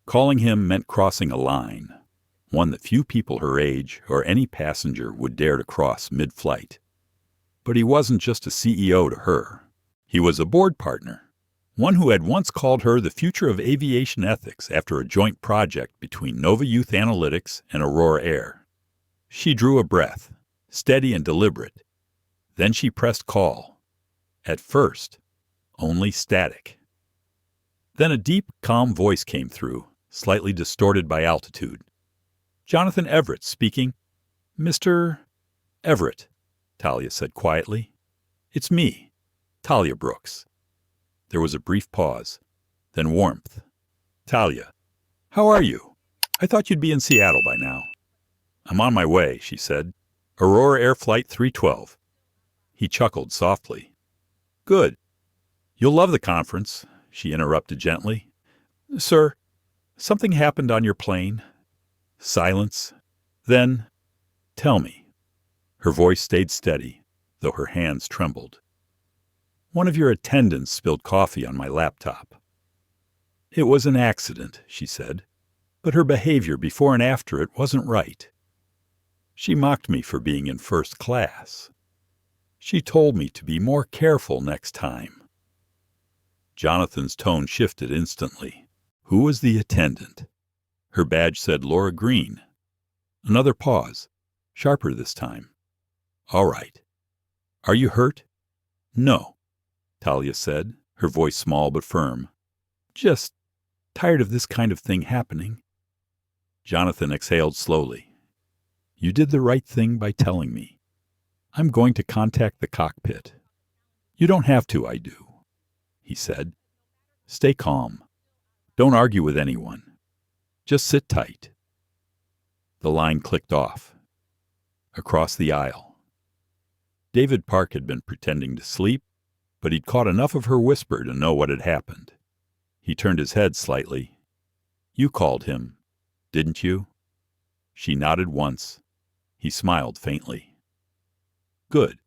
Calling him meant crossing a line, one that few people her age or any passenger would dare to cross mid-flight. But he wasn't just a CEO to her. He was a board partner, one who had once called her the future of aviation ethics after a joint project between NovaYouth Analytics and Aurora Air. She drew a breath, steady and deliberate. Then she pressed call. At first, only static. Then a deep, calm voice came through, slightly distorted by altitude. "Jonathan Everett speaking." "Mr. Everett," Tahlia said quietly. "It's me, Tahlia Brooks." There was a brief pause, then warmth. Tahlia, how are you? I thought you'd be in Seattle by now. I'm on my way, she said. Aurora Air Flight 312. He chuckled softly. Good. You'll love the conference, she interrupted gently. Sir, something happened on your plane? Silence. Then, tell me. Her voice stayed steady, though her hands trembled. One of your attendants spilled coffee on my laptop. It was an accident, she said, but her behavior before and after it wasn't right. She mocked me for being in first class. She told me to be more careful next time. Jonathan's tone shifted instantly. Who was the attendant? Her badge said Laura Green. Another pause, sharper this time. All right. Are you hurt? No, Tahlia said, her voice small but firm. Just tired of this kind of thing happening. Jonathan exhaled slowly. You did the right thing by telling me. I'm going to contact the cockpit. You don't have to, I do, he said. Stay calm. Don't argue with anyone. Just sit tight. The line clicked off. Across the aisle. David Park had been pretending to sleep, but he'd caught enough of her whisper to know what had happened. He turned his head slightly. You called him, didn't you? She nodded once. He smiled faintly. Good.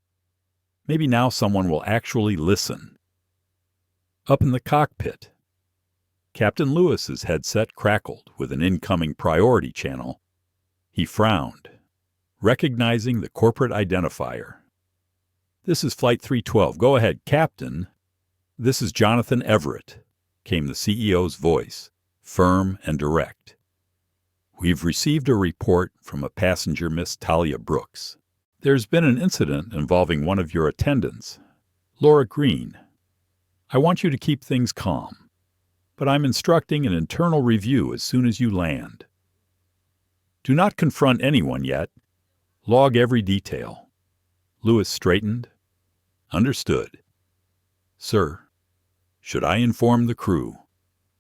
Maybe now someone will actually listen. Up in the cockpit, Captain Lewis's headset crackled with an incoming priority channel. He frowned, recognizing the corporate identifier. This is Flight 312. Go ahead, Captain. This is Jonathan Everett, came the CEO's voice, firm and direct. We've received a report from a passenger, Miss Tahlia Brooks. There's been an incident involving one of your attendants, Laura Green. I want you to keep things calm, but I'm instructing an internal review as soon as you land. Do not confront anyone yet. Log every detail. Lewis straightened. Understood. Sir, should I inform the crew?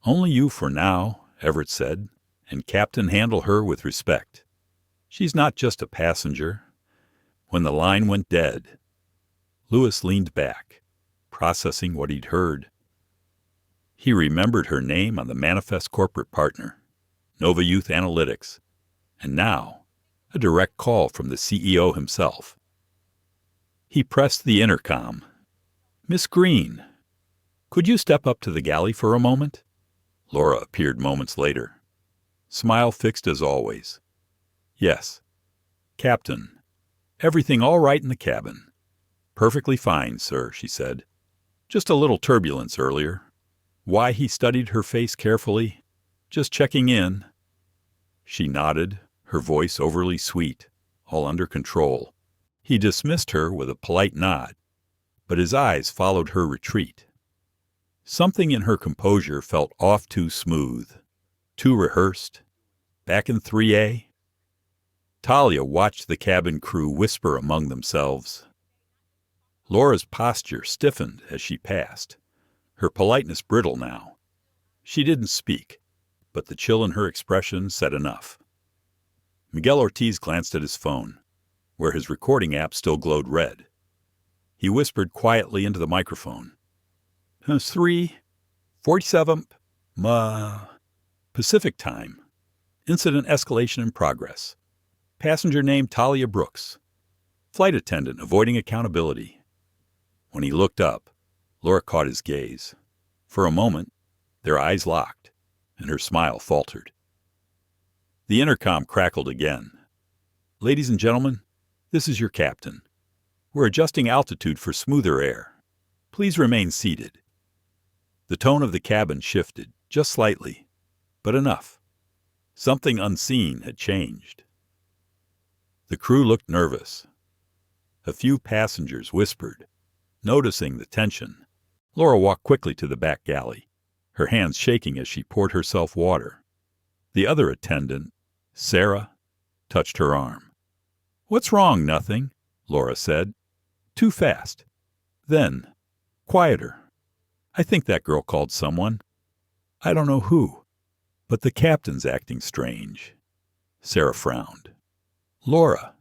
Only you for now, Everett said, and Captain handle her with respect. She's not just a passenger. When the line went dead, Lewis leaned back, processing what he'd heard. He remembered her name on the manifest corporate partner, NovaYouth Analytics, and now a direct call from the CEO himself. He pressed the intercom. Miss Green, could you step up to the galley for a moment? Laura appeared moments later, smile fixed as always. Yes. Captain, everything all right in the cabin? Perfectly fine, sir, she said. Just a little turbulence earlier. Why? He studied her face carefully. Just checking in. She nodded, her voice overly sweet, all under control. He dismissed her with a polite nod, but his eyes followed her retreat. Something in her composure felt off too smooth, too rehearsed. Back in 3A? Tahlia watched the cabin crew whisper among themselves. Laura's posture stiffened as she passed, her politeness brittle now. She didn't speak, but the chill in her expression said enough. Miguel Ortiz glanced at his phone, where his recording app still glowed red. He whispered quietly into the microphone. 3:47 Pacific Time. Incident escalation in progress. Passenger named Tahlia Brooks. Flight attendant avoiding accountability. When he looked up, Laura caught his gaze. For a moment, their eyes locked, and her smile faltered. The intercom crackled again. Ladies and gentlemen, this is your captain. We're adjusting altitude for smoother air. Please remain seated. The tone of the cabin shifted, just slightly, but enough. Something unseen had changed. The crew looked nervous. A few passengers whispered, noticing the tension. Laura walked quickly to the back galley, her hands shaking as she poured herself water. The other attendant, Sarah, touched her arm. What's wrong? Nothing, Laura said. Too fast. Then, quieter. I think that girl called someone. I don't know who. But the captain's acting strange. Sarah frowned. Laura,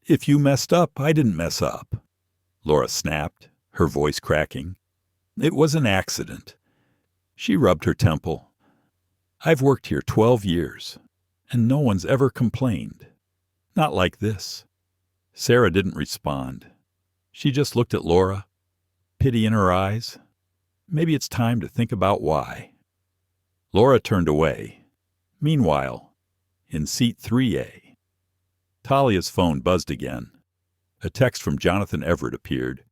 if you messed up, I didn't mess up. Laura snapped, her voice cracking. It was an accident. She rubbed her temple. I've worked here 12 years, and no one's ever complained. Not like this. Sarah didn't respond. She just looked at Laura, pity in her eyes. Maybe it's time to think about why. Laura turned away. Meanwhile, in seat 3A, Tahlia's phone buzzed again. A text from Jonathan Everett appeared.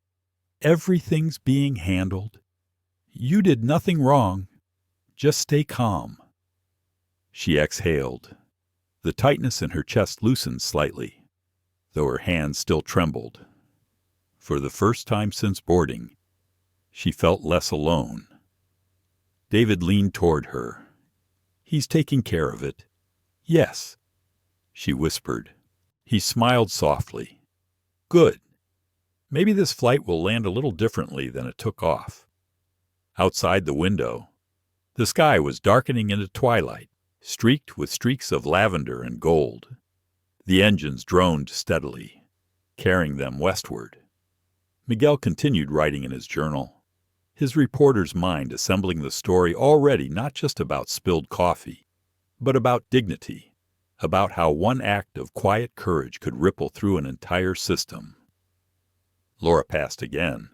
Everything's being handled. You did nothing wrong. Just stay calm. She exhaled. The tightness in her chest loosened slightly, though her hands still trembled. For the first time since boarding, she felt less alone. David leaned toward her. He's taking care of it. Yes, she whispered. He smiled softly. Good. Maybe this flight will land a little differently than it took off. Outside the window, the sky was darkening into twilight, streaked with streaks of lavender and gold. The engines droned steadily, carrying them westward. Miguel continued writing in his journal, his reporter's mind assembling the story already not just about spilled coffee, but about dignity, about how one act of quiet courage could ripple through an entire system. Laura passed again,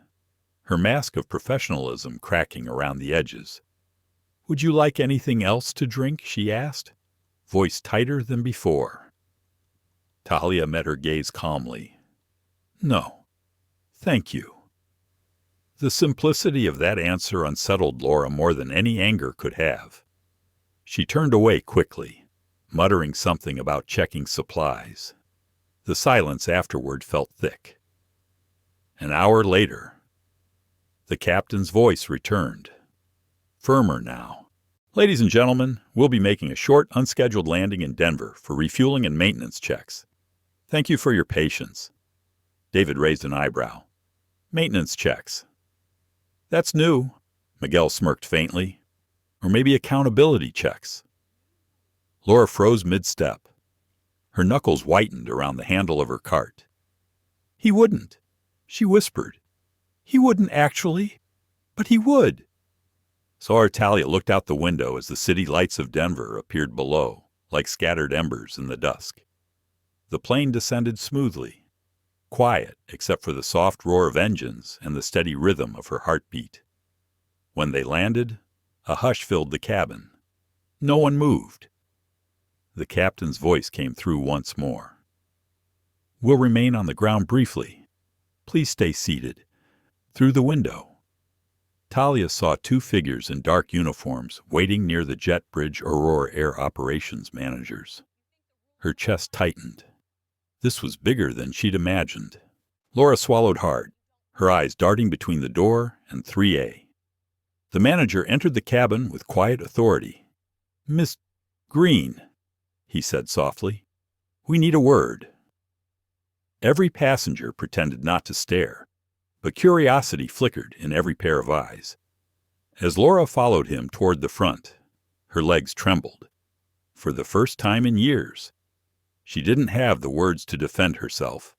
her mask of professionalism cracking around the edges. Would you like anything else to drink? She asked, voice tighter than before. Tahlia met her gaze calmly. No, thank you. The simplicity of that answer unsettled Laura more than any anger could have. She turned away quickly, muttering something about checking supplies. The silence afterward felt thick. An hour later, the captain's voice returned, firmer now. Ladies and gentlemen, we'll be making a short, unscheduled landing in Denver for refueling and maintenance checks. Thank you for your patience. David raised an eyebrow. Maintenance checks. That's new, Miguel smirked faintly. Or maybe accountability checks. Laura froze mid-step. Her knuckles whitened around the handle of her cart. He wouldn't, she whispered. He wouldn't actually, but he would. Saw Tahlia looked out the window as the city lights of Denver appeared below, like scattered embers in the dusk. The plane descended smoothly, quiet except for the soft roar of engines and the steady rhythm of her heartbeat. When they landed, a hush filled the cabin. No one moved. The captain's voice came through once more. We'll remain on the ground briefly. Please stay seated. Through the window, Tahlia saw two figures in dark uniforms waiting near the Jet Bridge Aurora Air Operations managers. Her chest tightened. This was bigger than she'd imagined. Laura swallowed hard, her eyes darting between the door and 3A. The manager entered the cabin with quiet authority. Miss Green, he said softly, we need a word. Every passenger pretended not to stare, but curiosity flickered in every pair of eyes. As Laura followed him toward the front, her legs trembled. For the first time in years, she didn't have the words to defend herself.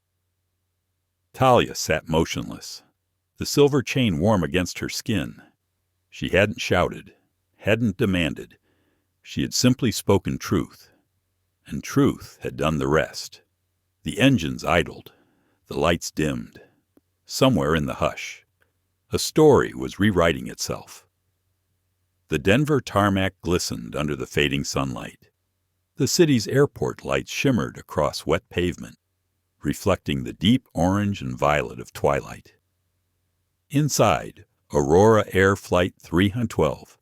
Tahlia sat motionless, the silver chain warm against her skin. She hadn't shouted, hadn't demanded. She had simply spoken truth, and truth had done the rest. The engines idled, the lights dimmed. Somewhere in the hush, a story was rewriting itself. The Denver tarmac glistened under the fading sunlight. The city's airport lights shimmered across wet pavement, reflecting the deep orange and violet of twilight. Inside Aurora Air Flight 312,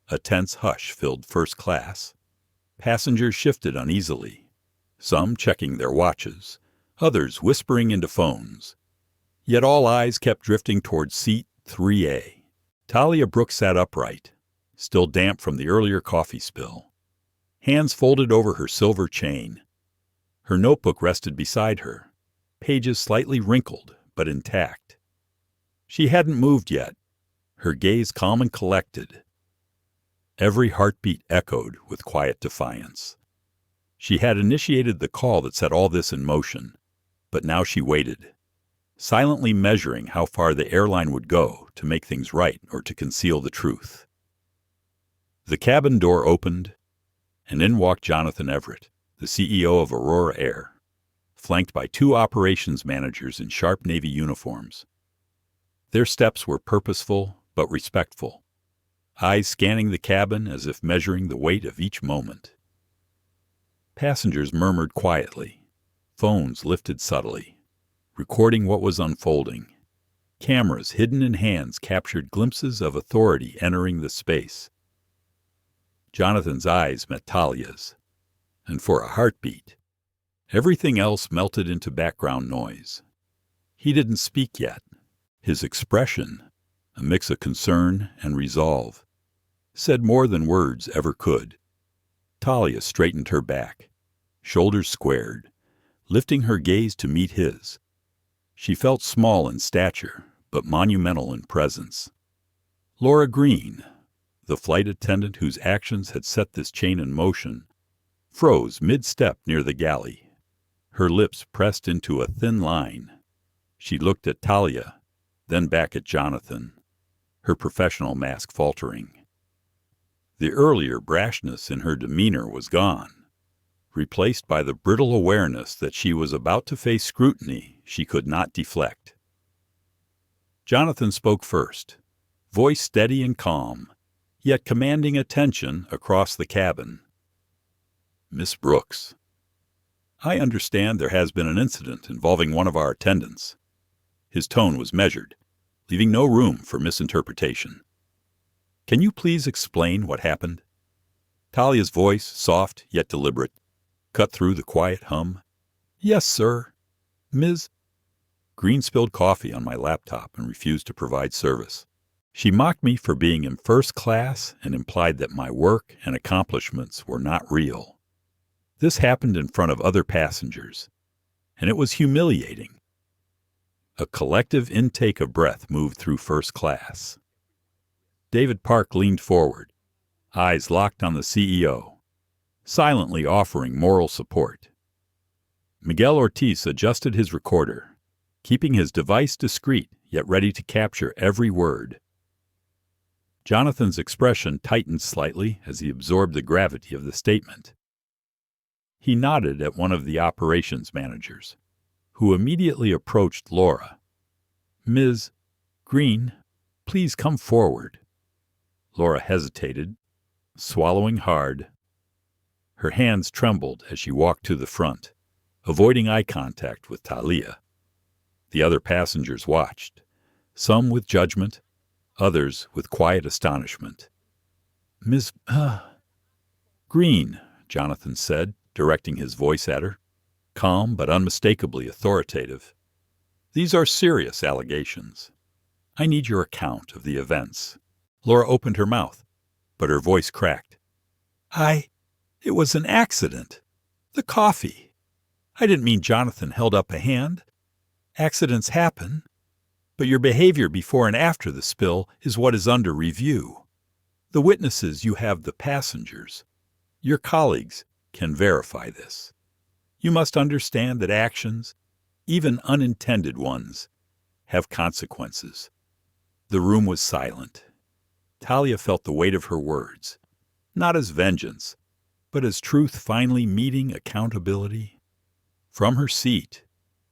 a tense hush filled first class. Passengers shifted uneasily, some checking their watches, others whispering into phones. Yet all eyes kept drifting toward seat 3A. Tahlia Brooks sat upright, still damp from the earlier coffee spill. Hands folded over her silver chain. Her notebook rested beside her, pages slightly wrinkled but intact. She hadn't moved yet, her gaze calm and collected. Every heartbeat echoed with quiet defiance. She had initiated the call that set all this in motion, but now she waited, silently measuring how far the airline would go to make things right or to conceal the truth. The cabin door opened, and in walked Jonathan Everett, the CEO of Aurora Air, flanked by two operations managers in sharp Navy uniforms. Their steps were purposeful but respectful, eyes scanning the cabin as if measuring the weight of each moment. Passengers murmured quietly, phones lifted subtly, recording what was unfolding. Cameras hidden in hands captured glimpses of authority entering the space. Jonathan's eyes met Tahlia's, and for a heartbeat, everything else melted into background noise. He didn't speak yet. His expression, a mix of concern and resolve, said more than words ever could. Tahlia straightened her back, shoulders squared, lifting her gaze to meet his. She felt small in stature, but monumental in presence. Laura Green, the flight attendant whose actions had set this chain in motion, froze mid-step near the galley, her lips pressed into a thin line. She looked at Tahlia, then back at Jonathan, her professional mask faltering. The earlier brashness in her demeanor was gone, replaced by the brittle awareness that she was about to face scrutiny she could not deflect. Jonathan spoke first, voice steady and calm, yet commanding attention across the cabin. "Miss Brooks, I understand there has been an incident involving one of our attendants." His tone was measured, leaving no room for misinterpretation. "Can you please explain what happened?" Tahlia's voice, soft yet deliberate, cut through the quiet hum. "Yes, sir. Ms. Green spilled coffee on my laptop and refused to provide service. She mocked me for being in first class and implied that my work and accomplishments were not real. This happened in front of other passengers, and it was humiliating. A collective intake of breath moved through first class. David Park leaned forward, eyes locked on the CEO, silently offering moral support. Miguel Ortiz adjusted his recorder, keeping his device discreet yet ready to capture every word. Jonathan's expression tightened slightly as he absorbed the gravity of the statement. He nodded at one of the operations managers, who immediately approached Laura. "Ms. Green, please come forward." Laura hesitated, swallowing hard. Her hands trembled as she walked to the front, avoiding eye contact with Tahlia. The other passengers watched, some with judgment, others with quiet astonishment. "Ms. Green," Jonathan said, directing his voice at her, calm but unmistakably authoritative. "These are serious allegations. I need your account of the events." Laura opened her mouth, but her voice cracked. It was an accident. The coffee. I didn't mean Jonathan held up a hand. Accidents happen. But your behavior before and after the spill is what is under review. The witnesses you have, the passengers, your colleagues, can verify this. You must understand that actions, even unintended ones, have consequences. The room was silent. Tahlia felt the weight of her words, not as vengeance, but as truth finally meeting accountability. From her seat,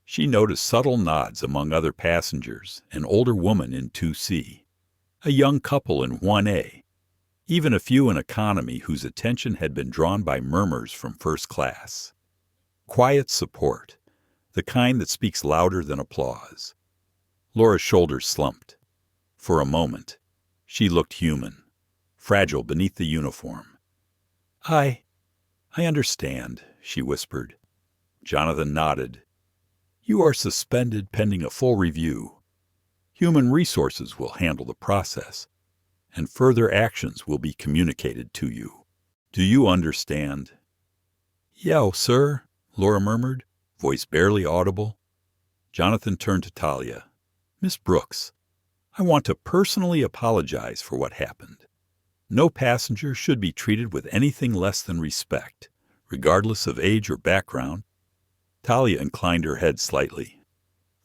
she noticed subtle nods among other passengers, an older woman in 2C, a young couple in 1A, even a few in economy whose attention had been drawn by murmurs from first class. Quiet support, the kind that speaks louder than applause. Laura's shoulders slumped. For a moment, she looked human, fragile beneath the uniform. I understand," she whispered. Jonathan nodded. "You are suspended pending a full review. Human resources will handle the process, and further actions will be communicated to you. Do you understand?" "Yeah, sir," Laura murmured, voice barely audible. Jonathan turned to Tahlia. "Miss Brooks, I want to personally apologize for what happened. No passenger should be treated with anything less than respect, regardless of age or background. Tahlia inclined her head slightly.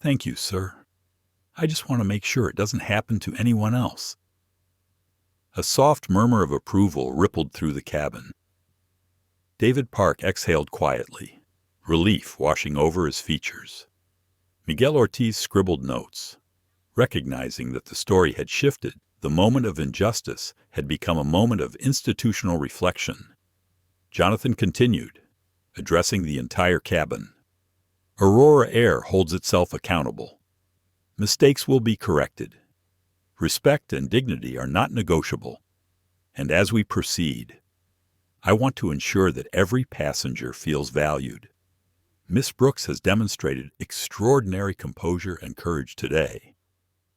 Thank you, sir. I just want to make sure it doesn't happen to anyone else. A soft murmur of approval rippled through the cabin. David Park exhaled quietly, relief washing over his features. Miguel Ortiz scribbled notes. Recognizing that the story had shifted, the moment of injustice had become a moment of institutional reflection. Jonathan continued, addressing the entire cabin. Aurora Air holds itself accountable. Mistakes will be corrected. Respect and dignity are not negotiable. And as we proceed, I want to ensure that every passenger feels valued. Miss Brooks has demonstrated extraordinary composure and courage today,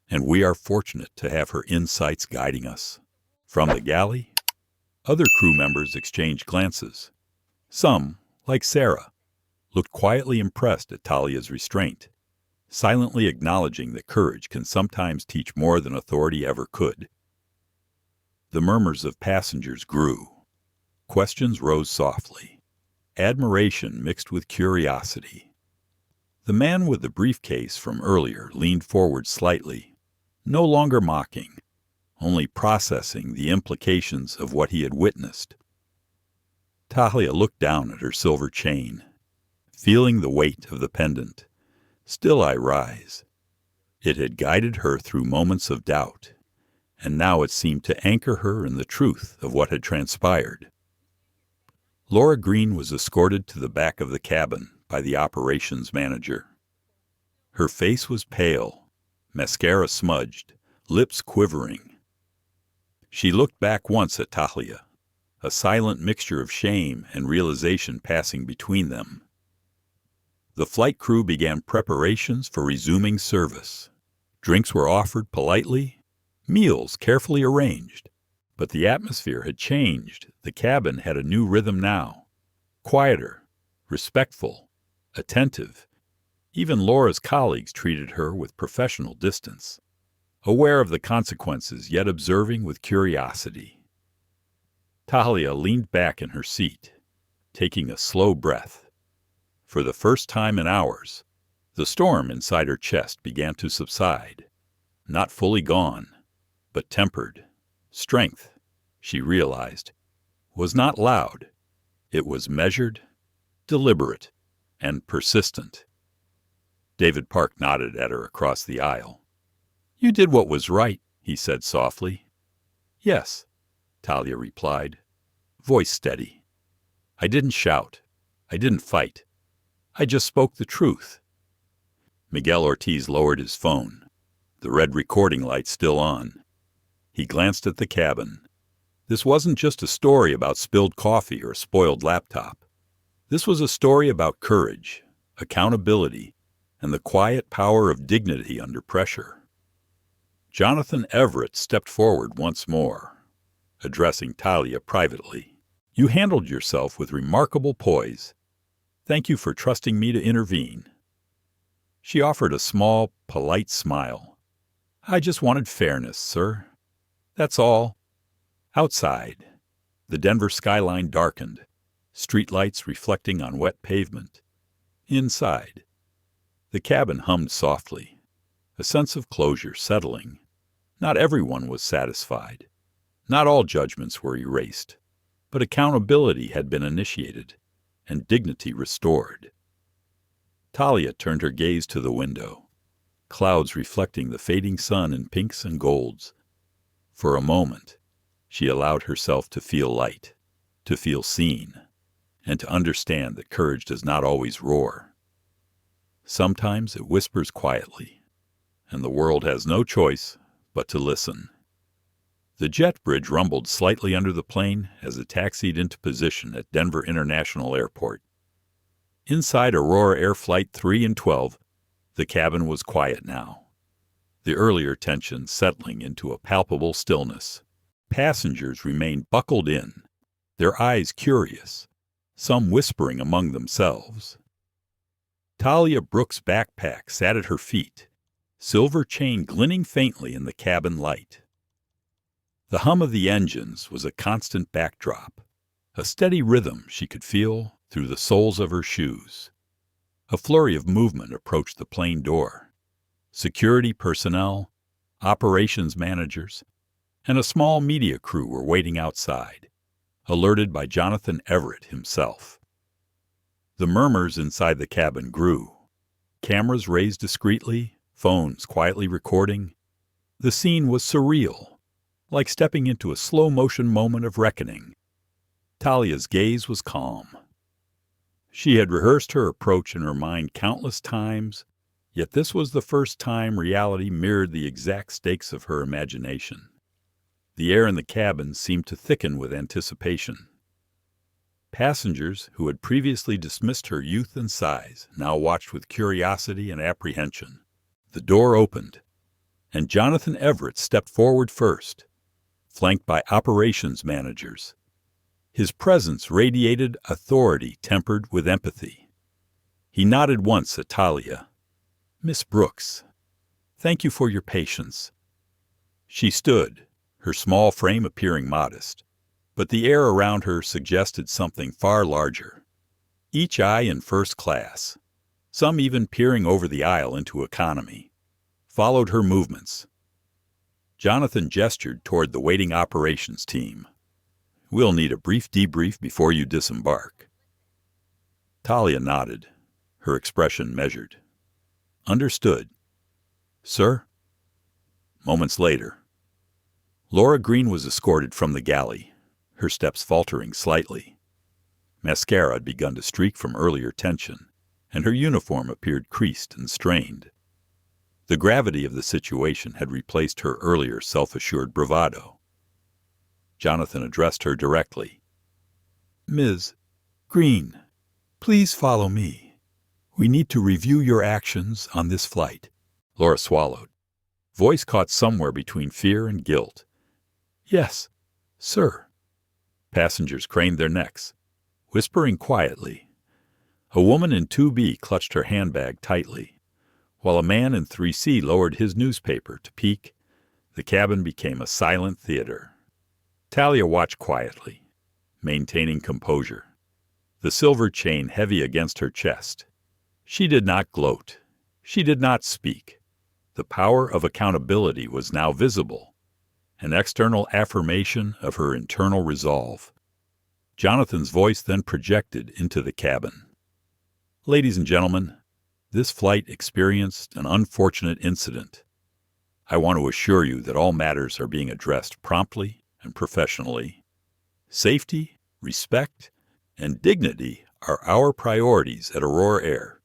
and we are fortunate to have her insights guiding us. From the galley, other crew members exchanged glances. Some, like Sarah, looked quietly impressed at Tahlia's restraint, silently acknowledging that courage can sometimes teach more than authority ever could. The murmurs of passengers grew. Questions rose softly. Admiration mixed with curiosity. The man with the briefcase from earlier leaned forward slightly, no longer mocking, only processing the implications of what he had witnessed. Tahlia looked down at her silver chain, feeling the weight of the pendant. Still I rise. It had guided her through moments of doubt, and now it seemed to anchor her in the truth of what had transpired. Laura Green was escorted to the back of the cabin by the operations manager. Her face was pale, mascara smudged, lips quivering. She looked back once at Tahlia, a silent mixture of shame and realization passing between them. The flight crew began preparations for resuming service. Drinks were offered politely, meals carefully arranged. But the atmosphere had changed. The cabin had a new rhythm now. Quieter, respectful, attentive. Even Laura's colleagues treated her with professional distance, aware of the consequences yet observing with curiosity. Tahlia leaned back in her seat, taking a slow breath. For the first time in hours, the storm inside her chest began to subside. Not fully gone, but tempered. Strength, she realized, was not loud. It was measured, deliberate, and persistent. David Park nodded at her across the aisle. You did what was right, he said softly. Yes, Tahlia replied, voice steady. I didn't shout. I didn't fight. I just spoke the truth. Miguel Ortiz lowered his phone, the red recording light still on. He glanced at the cabin. This wasn't just a story about spilled coffee or a spoiled laptop. This was a story about courage, accountability, and the quiet power of dignity under pressure. Jonathan Everett stepped forward once more, addressing Tahlia privately. You handled yourself with remarkable poise. Thank you for trusting me to intervene. She offered a small, polite smile. I just wanted fairness, sir. That's all. Outside, the Denver skyline darkened, streetlights reflecting on wet pavement. Inside, the cabin hummed softly, a sense of closure settling. Not everyone was satisfied. Not all judgments were erased, but accountability had been initiated and dignity restored. Tahlia turned her gaze to the window, clouds reflecting the fading sun in pinks and golds. For a moment, she allowed herself to feel light, to feel seen, and to understand that courage does not always roar. Sometimes it whispers quietly, and the world has no choice but to listen. The jet bridge rumbled slightly under the plane as it taxied into position at Denver International Airport. Inside Aurora Air Flight 3 and 12, the cabin was quiet now, the earlier tension settling into a palpable stillness. Passengers remained buckled in, their eyes curious, some whispering among themselves. Tahlia Brooks' backpack sat at her feet, silver chain glinting faintly in the cabin light. The hum of the engines was a constant backdrop, a steady rhythm she could feel through the soles of her shoes. A flurry of movement approached the plane door. Security personnel, operations managers, and a small media crew were waiting outside, alerted by Jonathan Everett himself. The murmurs inside the cabin grew. Cameras raised discreetly, phones quietly recording. The scene was surreal, like stepping into a slow-motion moment of reckoning. Tahlia's gaze was calm. She had rehearsed her approach in her mind countless times, yet this was the first time reality mirrored the exact stakes of her imagination. The air in the cabin seemed to thicken with anticipation. Passengers who had previously dismissed her youth and size now watched with curiosity and apprehension. The door opened, and Jonathan Everett stepped forward first, flanked by operations managers. His presence radiated authority tempered with empathy. He nodded once at Tahlia. "Miss Brooks, thank you for your patience." She stood, her small frame appearing modest, but the air around her suggested something far larger. Each eye in first class, some even peering over the aisle into economy, followed her movements. Jonathan gestured toward the waiting operations team. "We'll need a brief debrief before you disembark." Tahlia nodded, her expression measured. "Understood. Sir?" Moments later, Laura Green was escorted from the galley, her steps faltering slightly. Mascara had begun to streak from earlier tension, and her uniform appeared creased and strained. The gravity of the situation had replaced her earlier self-assured bravado. Jonathan addressed her directly. "Ms. Green, please follow me. We need to review your actions on this flight." Laura swallowed, voice caught somewhere between fear and guilt. "Yes, sir." Passengers craned their necks, whispering quietly. A woman in 2B clutched her handbag tightly, while a man in 3C lowered his newspaper to peek. The cabin became a silent theater. Tahlia watched quietly, maintaining composure, the silver chain heavy against her chest. She did not gloat. She did not speak. The power of accountability was now visible, an external affirmation of her internal resolve. Jonathan's voice then projected into the cabin. "Ladies and gentlemen, this flight experienced an unfortunate incident. I want to assure you that all matters are being addressed promptly and professionally. Safety, respect, and dignity are our priorities at Aurora Air."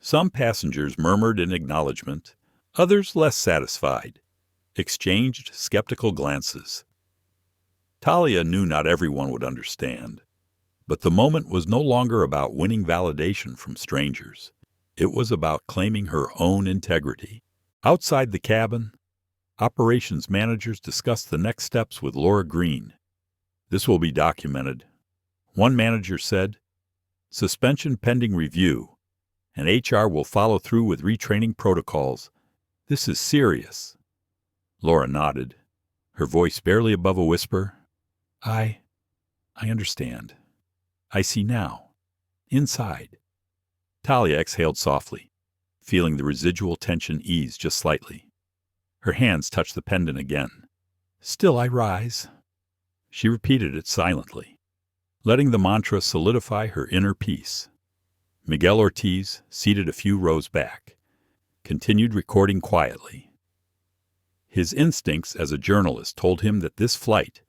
Some passengers murmured in acknowledgement, others, less satisfied, exchanged skeptical glances. Tahlia knew not everyone would understand, but the moment was no longer about winning validation from strangers. It was about claiming her own integrity. Outside the cabin, operations managers discussed the next steps with Laura Green. "This will be documented." One manager said, "Suspension pending review, and HR will follow through with retraining protocols. This is serious." Laura nodded, her voice barely above a whisper. I understand. I see now. Inside." Tahlia exhaled softly, feeling the residual tension ease just slightly. Her hands touched the pendant again. "Still I rise." She repeated it silently, letting the mantra solidify her inner peace. Miguel Ortiz, seated a few rows back, continued recording quietly. His instincts as a journalist told him that this flight,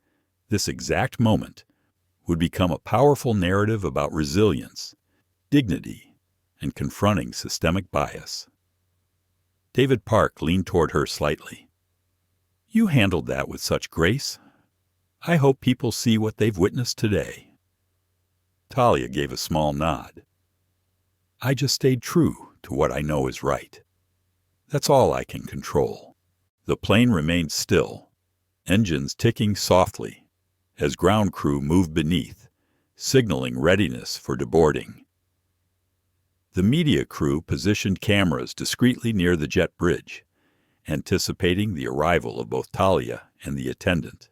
this exact moment, would become a powerful narrative about resilience, dignity, and confronting systemic bias. David Park leaned toward her slightly. "You handled that with such grace. I hope people see what they've witnessed today." Tahlia gave a small nod. "I just stayed true to what I know is right. That's all I can control." The plane remained still, engines ticking softly, as ground crew moved beneath, signaling readiness for deboarding. The media crew positioned cameras discreetly near the jet bridge, anticipating the arrival of both Tahlia and the attendant.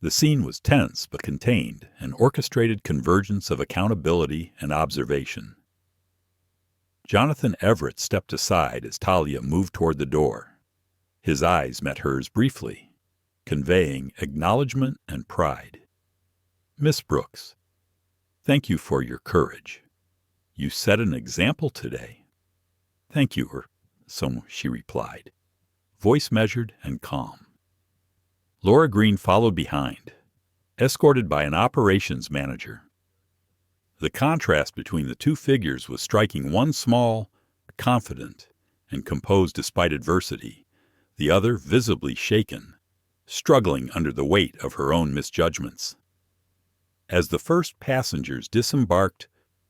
The scene was tense but contained, an orchestrated convergence of accountability and observation. Jonathan Everett stepped aside as Tahlia moved toward the door. His eyes met hers briefly, conveying acknowledgement and pride. "Miss Brooks, thank you for your courage. You set an example today." "Thank you, so she replied, voice measured and calm. Laura Green followed behind, escorted by an operations manager. The contrast between the two figures was striking. One small, confident, and composed despite adversity, the other visibly shaken, struggling under the weight of her own misjudgments. As the first passengers disembarked,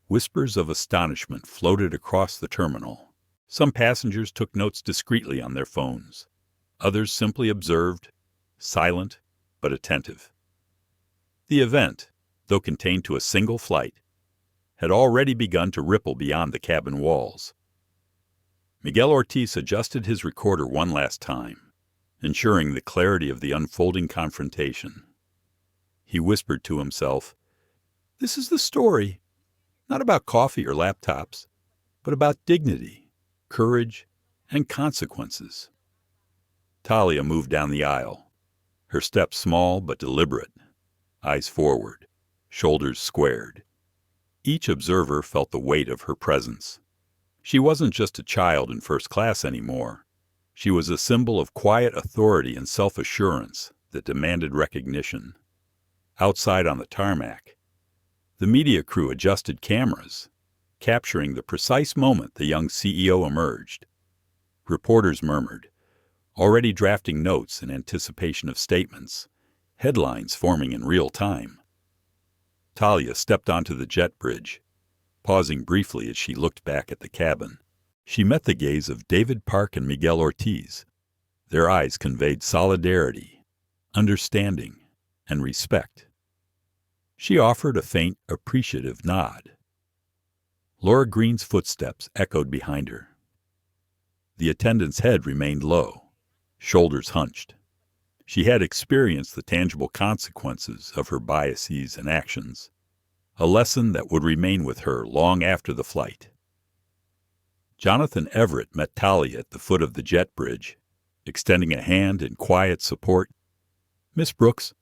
whispers of astonishment floated across the terminal. Some passengers took notes discreetly on their phones. Others simply observed, silent but attentive. The event, though contained to a single flight, had already begun to ripple beyond the cabin walls. Miguel Ortiz adjusted his recorder one last time, ensuring the clarity of the unfolding confrontation. He whispered to himself, "This is the story, not about coffee or laptops, but about dignity, courage, and consequences." Tahlia moved down the aisle, her step small but deliberate, eyes forward, shoulders squared. Each observer felt the weight of her presence. She wasn't just a child in first class anymore. She was a symbol of quiet authority and self-assurance that demanded recognition. Outside on the tarmac, the media crew adjusted cameras, capturing the precise moment the young CEO emerged. Reporters murmured, already drafting notes in anticipation of statements, headlines forming in real time. Tahlia stepped onto the jet bridge, pausing briefly as she looked back at the cabin. She met the gaze of David Park and Miguel Ortiz. Their eyes conveyed solidarity, understanding, and respect. She offered a faint, appreciative nod. Laura Green's footsteps echoed behind her. The attendant's head remained low, shoulders hunched. She had experienced the tangible consequences of her biases and actions, a lesson that would remain with her long after the flight. Jonathan Everett met Tahlia at the foot of the jet bridge, extending a hand in quiet support. "Miss Brooks,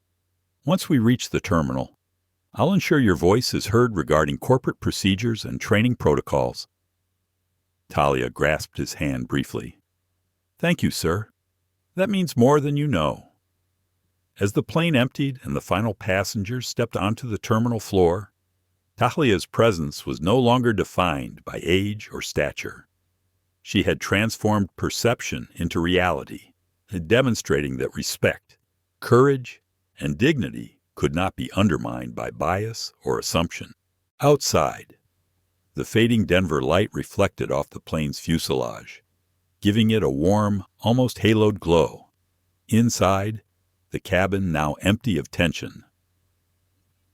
once we reach the terminal, I'll ensure your voice is heard regarding corporate procedures and training protocols." Tahlia grasped his hand briefly. "Thank you, sir. That means more than you know." As the plane emptied and the final passengers stepped onto the terminal floor, Tahlia's presence was no longer defined by age or stature. She had transformed perception into reality, demonstrating that respect, courage, and dignity could not be undermined by bias or assumption. Outside, the fading Denver light reflected off the plane's fuselage, giving it a warm, almost haloed glow. Inside, the cabin now empty of tension.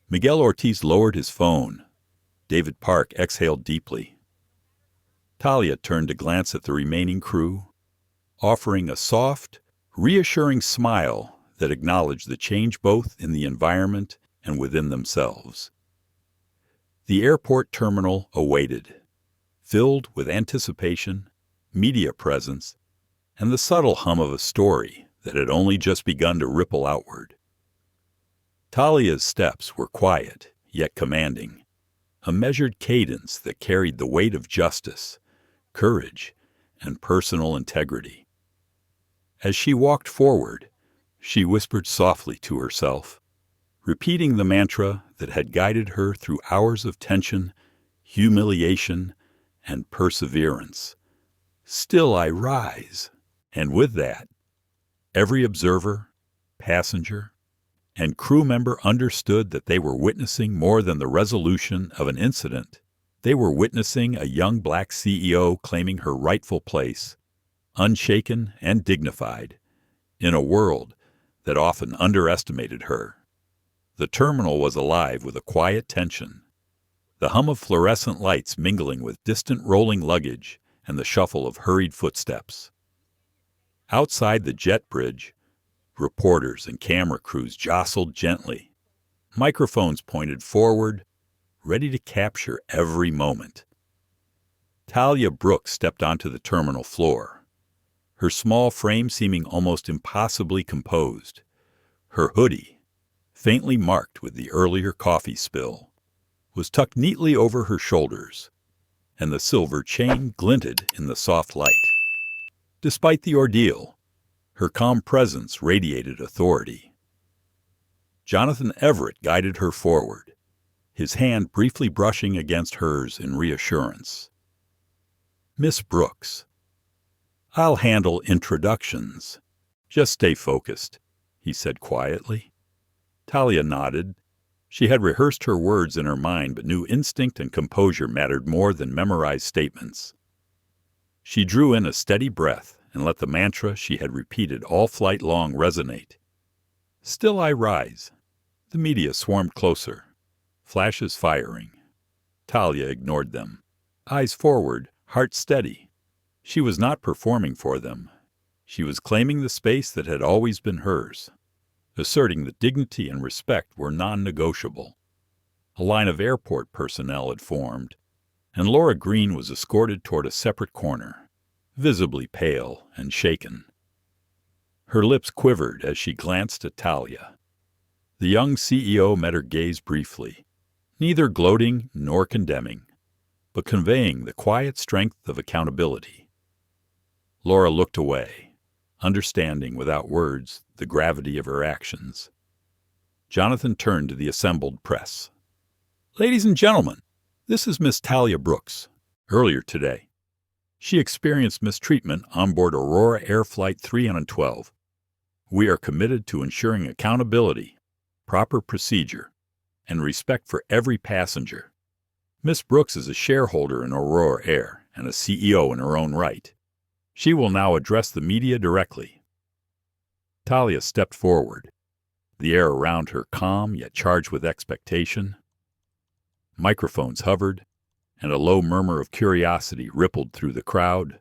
Miguel Ortiz lowered his phone. David Park exhaled deeply. Tahlia turned to glance at the remaining crew, offering a soft, reassuring smile that acknowledged the change both in the environment and within themselves. The airport terminal awaited, filled with anticipation, media presence, and the subtle hum of a story that had only just begun to ripple outward. Tahlia's steps were quiet, yet commanding, a measured cadence that carried the weight of justice, courage, and personal integrity. As she walked forward, she whispered softly to herself, repeating the mantra that had guided her through hours of tension, humiliation, and perseverance. "Still I rise." And with that, every observer, passenger, and crew member understood that they were witnessing more than the resolution of an incident. They were witnessing a young black CEO claiming her rightful place, unshaken and dignified, in a world that often underestimated her. The terminal was alive with a quiet tension, the hum of fluorescent lights mingling with distant rolling luggage and the shuffle of hurried footsteps. Outside the jet bridge, reporters and camera crews jostled gently, microphones pointed forward, ready to capture every moment. Tahlia Brooks stepped onto the terminal floor, her small frame seeming almost impossibly composed. Her hoodie, faintly marked with the earlier coffee spill, was tucked neatly over her shoulders, and the silver chain glinted in the soft light. Despite the ordeal, her calm presence radiated authority. Jonathan Everett guided her forward, his hand briefly brushing against hers in reassurance. "Miss Brooks, I'll handle introductions. Just stay focused," he said quietly. Tahlia nodded. She had rehearsed her words in her mind, but knew instinct and composure mattered more than memorized statements. She drew in a steady breath and let the mantra she had repeated all flight long resonate. Still I rise. The media swarmed closer, flashes firing. Tahlia ignored them. Eyes forward, heart steady. She was not performing for them. She was claiming the space that had always been hers, asserting that dignity and respect were non-negotiable. A line of airport personnel had formed, and Laura Green was escorted toward a separate corner, visibly pale and shaken. Her lips quivered as she glanced at Tahlia. The young CEO met her gaze briefly, neither gloating nor condemning, but conveying the quiet strength of accountability. Laura looked away, understanding without words the gravity of her actions. Jonathan turned to the assembled press. "Ladies and gentlemen, this is Miss Tahlia Brooks. Earlier today, she experienced mistreatment on board Aurora Air Flight 312. We are committed to ensuring accountability, proper procedure, and respect for every passenger. Miss Brooks is a shareholder in Aurora Air and a CEO in her own right. She will now address the media directly." Tahlia stepped forward, the air around her calm yet charged with expectation. Microphones hovered, and a low murmur of curiosity rippled through the crowd.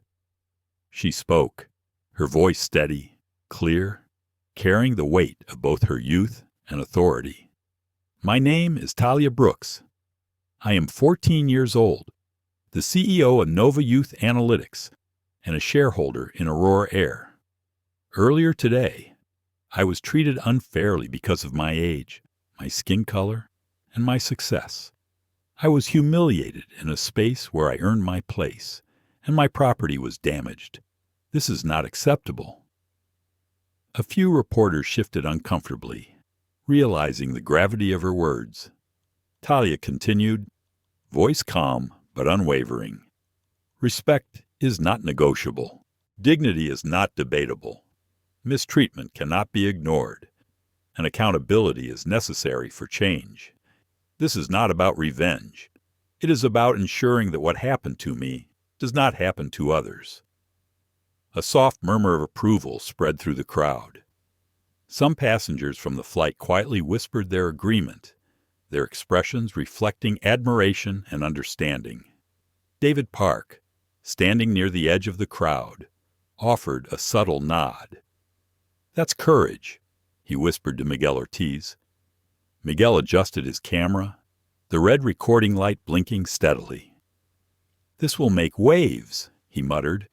She spoke, her voice steady, clear, carrying the weight of both her youth and authority. "My name is Tahlia Brooks. I am 14 years old, the CEO of NovaYouth Analytics, and a shareholder in Aurora Air. Earlier today, I was treated unfairly because of my age, my skin color, and my success. I was humiliated in a space where I earned my place, and my property was damaged. This is not acceptable." A few reporters shifted uncomfortably, realizing the gravity of her words. Tahlia continued, voice calm but unwavering. "Respect is not negotiable. Dignity is not debatable. Mistreatment cannot be ignored, and accountability is necessary for change. This is not about revenge. It is about ensuring that what happened to me does not happen to others." A soft murmur of approval spread through the crowd. Some passengers from the flight quietly whispered their agreement, their expressions reflecting admiration and understanding. David Park, standing near the edge of the crowd, offered a subtle nod. "That's courage," he whispered to Miguel Ortiz. Miguel adjusted his camera, the red recording light blinking steadily. "This will make waves," he muttered,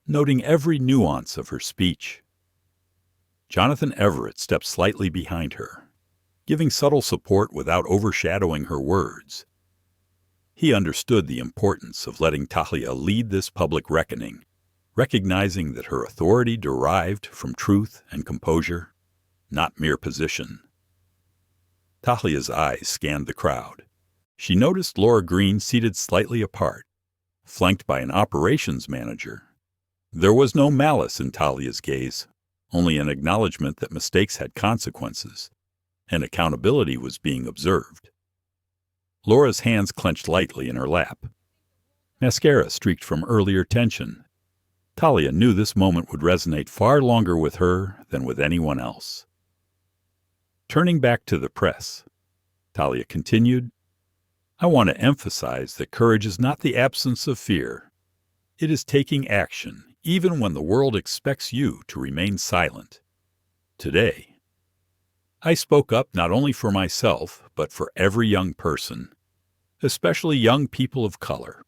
noting every nuance of her speech. Jonathan Everett stepped slightly behind her, giving subtle support without overshadowing her words. He understood the importance of letting Tahlia lead this public reckoning, recognizing that her authority derived from truth and composure, not mere position. Tahlia's eyes scanned the crowd. She noticed Laura Green seated slightly apart, flanked by an operations manager. There was no malice in Tahlia's gaze, only an acknowledgement that mistakes had consequences, and accountability was being observed. Laura's hands clenched lightly in her lap. Mascara streaked from earlier tension. Tahlia knew this moment would resonate far longer with her than with anyone else. Turning back to the press, Tahlia continued, "I want to emphasize that courage is not the absence of fear. It is taking action, even when the world expects you to remain silent. Today, I spoke up not only for myself, but for every young person, especially young people of color,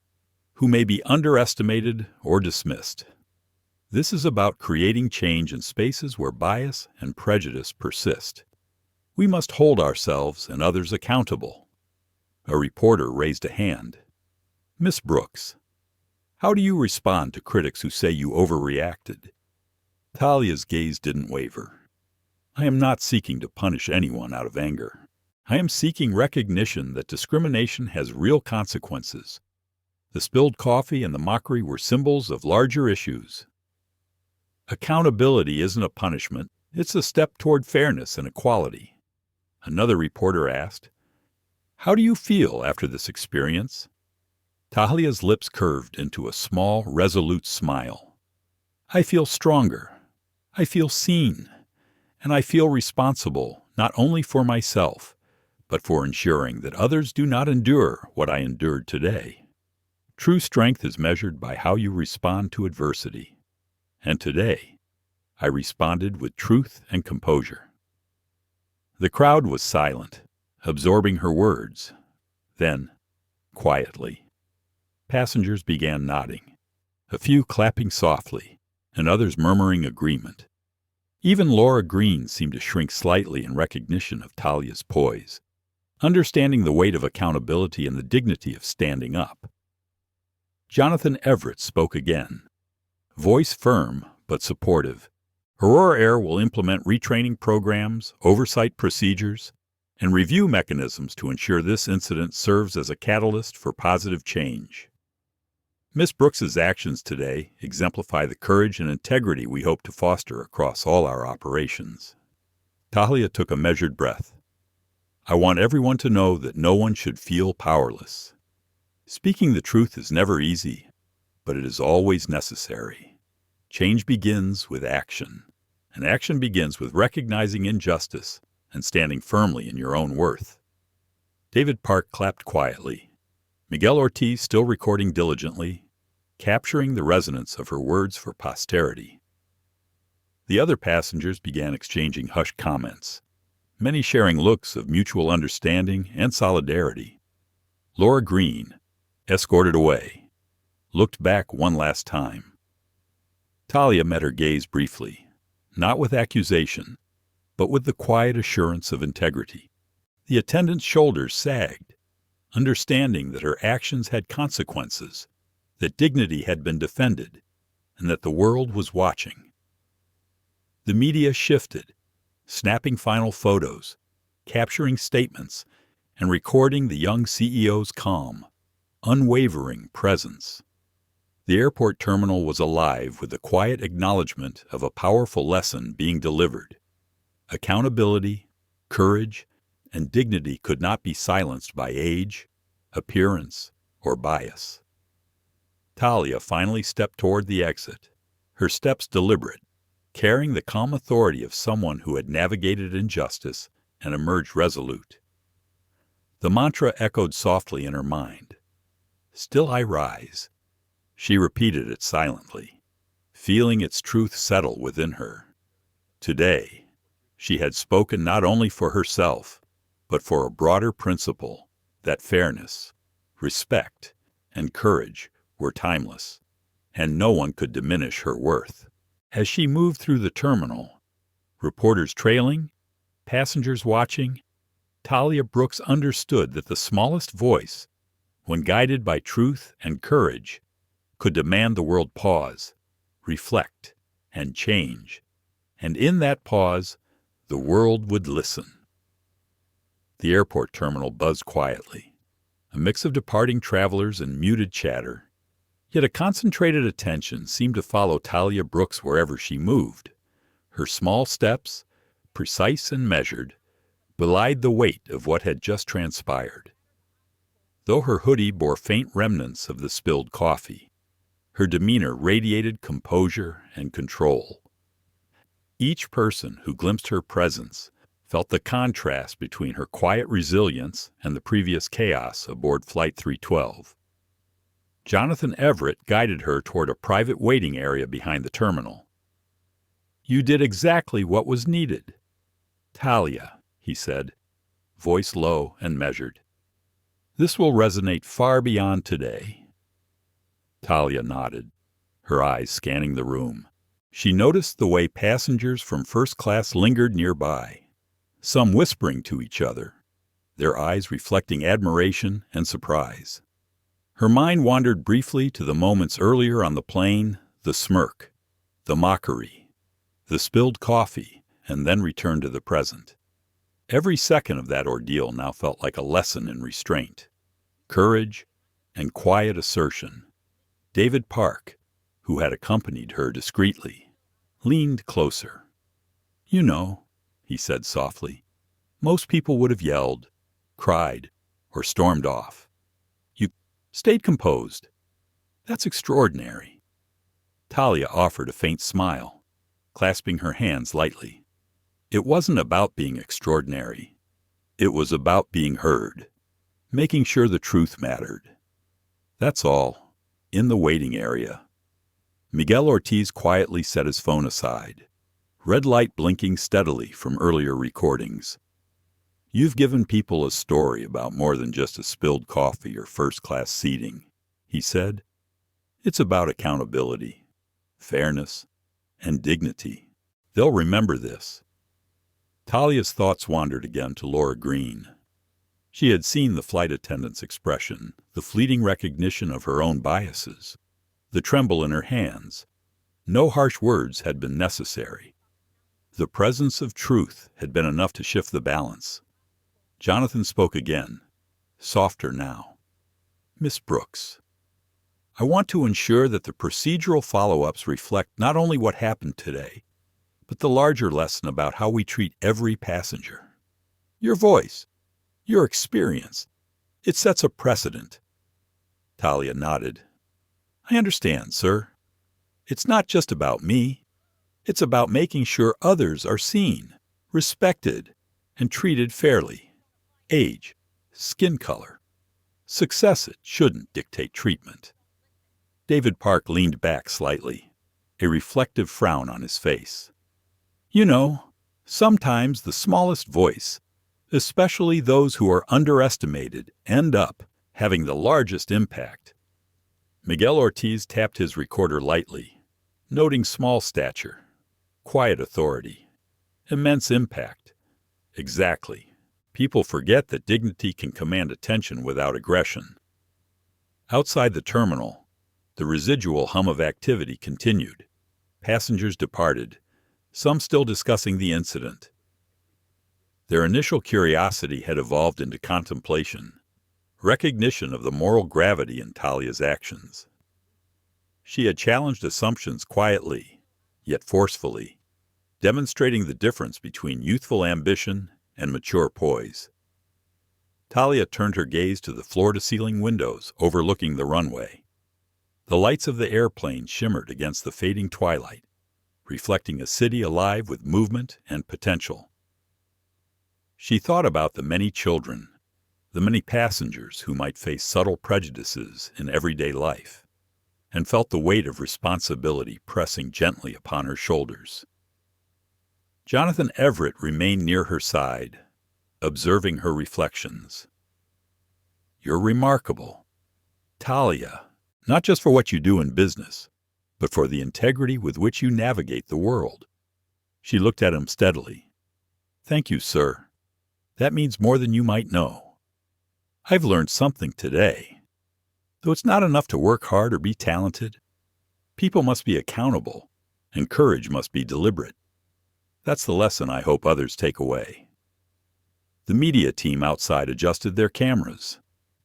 who may be underestimated or dismissed. This is about creating change in spaces where bias and prejudice persist. We must hold ourselves and others accountable. A reporter raised a hand. Miss Brooks, how do you respond to critics who say you overreacted? Tahlia's gaze didn't waver. I am not seeking to punish anyone out of anger. I am seeking recognition that discrimination has real consequences. The spilled coffee and the mockery were symbols of larger issues. Accountability isn't a punishment, it's a step toward fairness and equality. Another reporter asked, how do you feel after this experience? Tahlia's lips curved into a small, resolute smile. I feel stronger. I feel seen. And I feel responsible not only for myself, but for ensuring that others do not endure what I endured today. True strength is measured by how you respond to adversity. And today, I responded with truth and composure. The crowd was silent, absorbing her words. Then, quietly, passengers began nodding, a few clapping softly, and others murmuring agreement. Even Laura Green seemed to shrink slightly in recognition of Tahlia's poise, understanding the weight of accountability and the dignity of standing up. Jonathan Everett spoke again, voice firm but supportive. Aurora Air will implement retraining programs, oversight procedures, and review mechanisms to ensure this incident serves as a catalyst for positive change. Ms. Brooks's actions today exemplify the courage and integrity we hope to foster across all our operations. Tahlia took a measured breath. I want everyone to know that no one should feel powerless. Speaking the truth is never easy, but it is always necessary. Change begins with action, and action begins with recognizing injustice and standing firmly in your own worth. David Park clapped quietly. Miguel Ortiz still recording diligently, capturing the resonance of her words for posterity. The other passengers began exchanging hushed comments, many sharing looks of mutual understanding and solidarity. Laura Green, escorted away, looked back one last time. Tahlia met her gaze briefly, not with accusation, but with the quiet assurance of integrity. The attendant's shoulders sagged, understanding that her actions had consequences, that dignity had been defended, and that the world was watching. The media shifted, snapping final photos, capturing statements, and recording the young CEO's calm, unwavering presence. The airport terminal was alive with the quiet acknowledgement of a powerful lesson being delivered. Accountability, courage, and dignity could not be silenced by age, appearance, or bias. Tahlia finally stepped toward the exit, her steps deliberate, carrying the calm authority of someone who had navigated injustice and emerged resolute. The mantra echoed softly in her mind. Still I rise. She repeated it silently, feeling its truth settle within her. Today, she had spoken not only for herself, but for a broader principle that fairness, respect, and courage were timeless, and no one could diminish her worth. As she moved through the terminal, reporters trailing, passengers watching, Tahlia Brooks understood that the smallest voice, when guided by truth and courage, could demand the world pause, reflect, and change, and in that pause, the world would listen. The airport terminal buzzed quietly, a mix of departing travelers and muted chatter. Yet a concentrated attention seemed to follow Tahlia Brooks wherever she moved. Her small steps, precise and measured, belied the weight of what had just transpired. Though her hoodie bore faint remnants of the spilled coffee, her demeanor radiated composure and control. Each person who glimpsed her presence felt the contrast between her quiet resilience and the previous chaos aboard Flight 312. Jonathan Everett guided her toward a private waiting area behind the terminal. "You did exactly what was needed." "Tahlia," he said, voice low and measured. "This will resonate far beyond today." Tahlia nodded, her eyes scanning the room. She noticed the way passengers from first class lingered nearby, some whispering to each other, their eyes reflecting admiration and surprise. Her mind wandered briefly to the moments earlier on the plane, the smirk, the mockery, the spilled coffee, and then returned to the present. Every second of that ordeal now felt like a lesson in restraint, courage, and quiet assertion. David Park, who had accompanied her discreetly, leaned closer. "You know," he said softly, "most people would have yelled, cried, or stormed off. You stayed composed. That's extraordinary." Tahlia offered a faint smile, clasping her hands lightly. It wasn't about being extraordinary. It was about being heard, making sure the truth mattered. That's all, in the waiting area. Miguel Ortiz quietly set his phone aside, red light blinking steadily from earlier recordings. "You've given people a story about more than just a spilled coffee or first-class seating," he said. "It's about accountability, fairness, and dignity. They'll remember this." Tahlia's thoughts wandered again to Laura Green. She had seen the flight attendant's expression, the fleeting recognition of her own biases, the tremble in her hands. No harsh words had been necessary. The presence of truth had been enough to shift the balance. Jonathan spoke again, softer now. "Miss Brooks, I want to ensure that the procedural follow-ups reflect not only what happened today, but the larger lesson about how we treat every passenger. Your voice, your experience, it sets a precedent." Tahlia nodded. "I understand, sir. It's not just about me. It's about making sure others are seen, respected, and treated fairly. Age, skin color, success shouldn't dictate treatment." David Park leaned back slightly, a reflective frown on his face. "You know, sometimes the smallest voice, especially those who are underestimated, end up having the largest impact." Miguel Ortiz tapped his recorder lightly, noting small stature, quiet authority, immense impact. Exactly. People forget that dignity can command attention without aggression. Outside the terminal, the residual hum of activity continued. Passengers departed, some still discussing the incident. Their initial curiosity had evolved into contemplation, recognition of the moral gravity in Tahlia's actions. She had challenged assumptions quietly, yet forcefully, demonstrating the difference between youthful ambition and mature poise. Tahlia turned her gaze to the floor-to-ceiling windows overlooking the runway. The lights of the airplane shimmered against the fading twilight, reflecting a city alive with movement and potential. She thought about the many children, the many passengers who might face subtle prejudices in everyday life, and felt the weight of responsibility pressing gently upon her shoulders. Jonathan Everett remained near her side, observing her reflections. "You're remarkable, Tahlia, not just for what you do in business, but for the integrity with which you navigate the world." She looked at him steadily. "Thank you, sir. That means more than you might know. I've learned something today. Though it's not enough to work hard or be talented, people must be accountable, and courage must be deliberate. That's the lesson I hope others take away." The media team outside adjusted their cameras,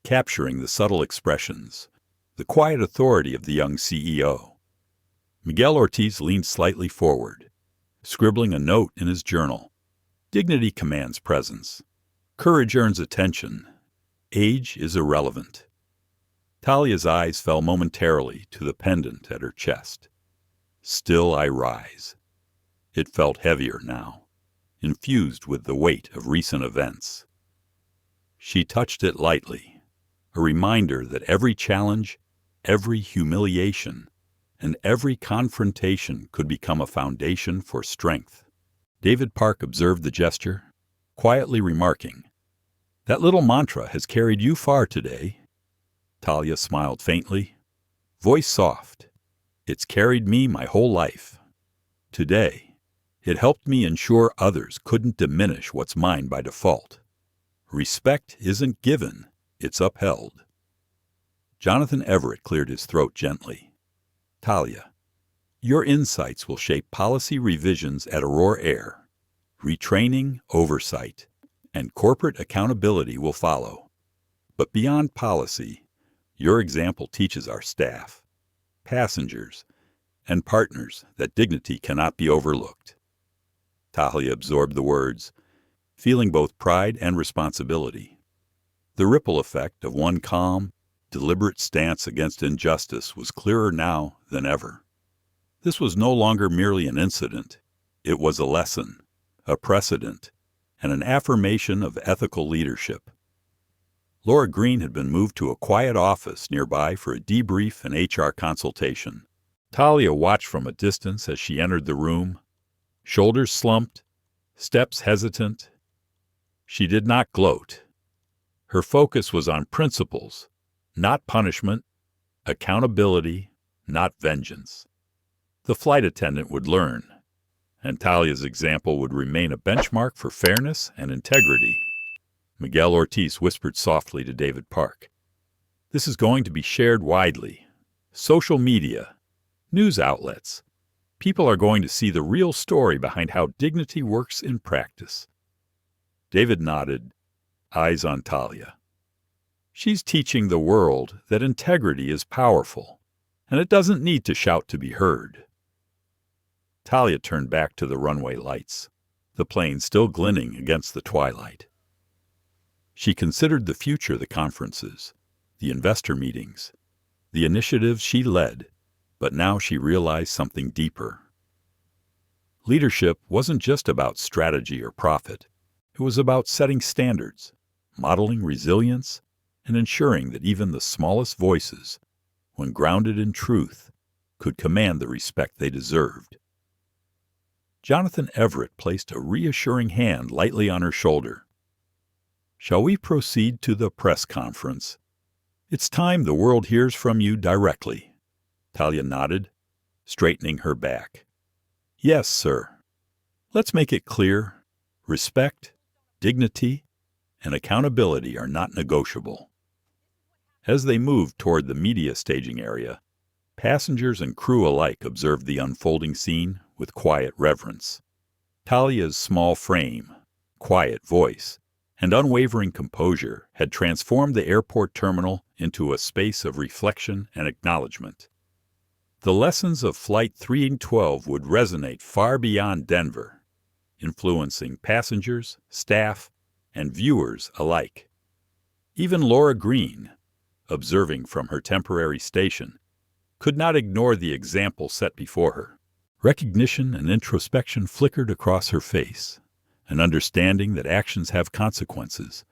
capturing the subtle expressions, the quiet authority of the young CEO. Miguel Ortiz leaned slightly forward, scribbling a note in his journal. Dignity commands presence. Courage earns attention. Age is irrelevant. Tahlia's eyes fell momentarily to the pendant at her chest. "Still I rise." It felt heavier now, infused with the weight of recent events. She touched it lightly, a reminder that every challenge, every humiliation and every confrontation could become a foundation for strength. David Park observed the gesture, quietly remarking, "That little mantra has carried you far today." Tahlia smiled faintly, voice soft. "It's carried me my whole life. Today, it helped me ensure others couldn't diminish what's mine by default. Respect isn't given, it's upheld." Jonathan Everett cleared his throat gently. "Tahlia, your insights will shape policy revisions at Aurora Air. Retraining, oversight, and corporate accountability will follow. But beyond policy, your example teaches our staff, passengers, and partners that dignity cannot be overlooked." Tahlia absorbed the words, feeling both pride and responsibility. The ripple effect of one calm, deliberate stance against injustice was clearer now than ever. This was no longer merely an incident. It was a lesson, a precedent, and an affirmation of ethical leadership. Laura Green had been moved to a quiet office nearby for a debrief and HR consultation. Tahlia watched from a distance as she entered the room, shoulders slumped, steps hesitant. She did not gloat. Her focus was on principles, not punishment, accountability, not vengeance. The flight attendant would learn, and Talia's example would remain a benchmark for fairness and integrity. Miguel Ortiz whispered softly to David Park, "This is going to be shared widely. Social media, news outlets. People are going to see the real story behind how dignity works in practice." David nodded, eyes on Tahlia. "She's teaching the world that integrity is powerful, and it doesn't need to shout to be heard." Tahlia turned back to the runway lights, the plane still glinting against the twilight. She considered the future of the conferences, the investor meetings, the initiatives she led, but now she realized something deeper. Leadership wasn't just about strategy or profit. It was about setting standards, modeling resilience, and ensuring that even the smallest voices, when grounded in truth, could command the respect they deserved. Jonathan Everett placed a reassuring hand lightly on her shoulder. "Shall we proceed to the press conference? It's time the world hears from you directly." Tahlia nodded, straightening her back. "Yes, sir. Let's make it clear. Respect, dignity, and accountability are not negotiable." As they moved toward the media staging area, passengers and crew alike observed the unfolding scene with quiet reverence. Talia's small frame, quiet voice, and unwavering composure had transformed the airport terminal into a space of reflection and acknowledgement. The lessons of Flight 312 would resonate far beyond Denver, influencing passengers, staff, and viewers alike. Even Laura Green, observing from her temporary station, could not ignore the example set before her. Recognition and introspection flickered across her face, an understanding that actions have consequences,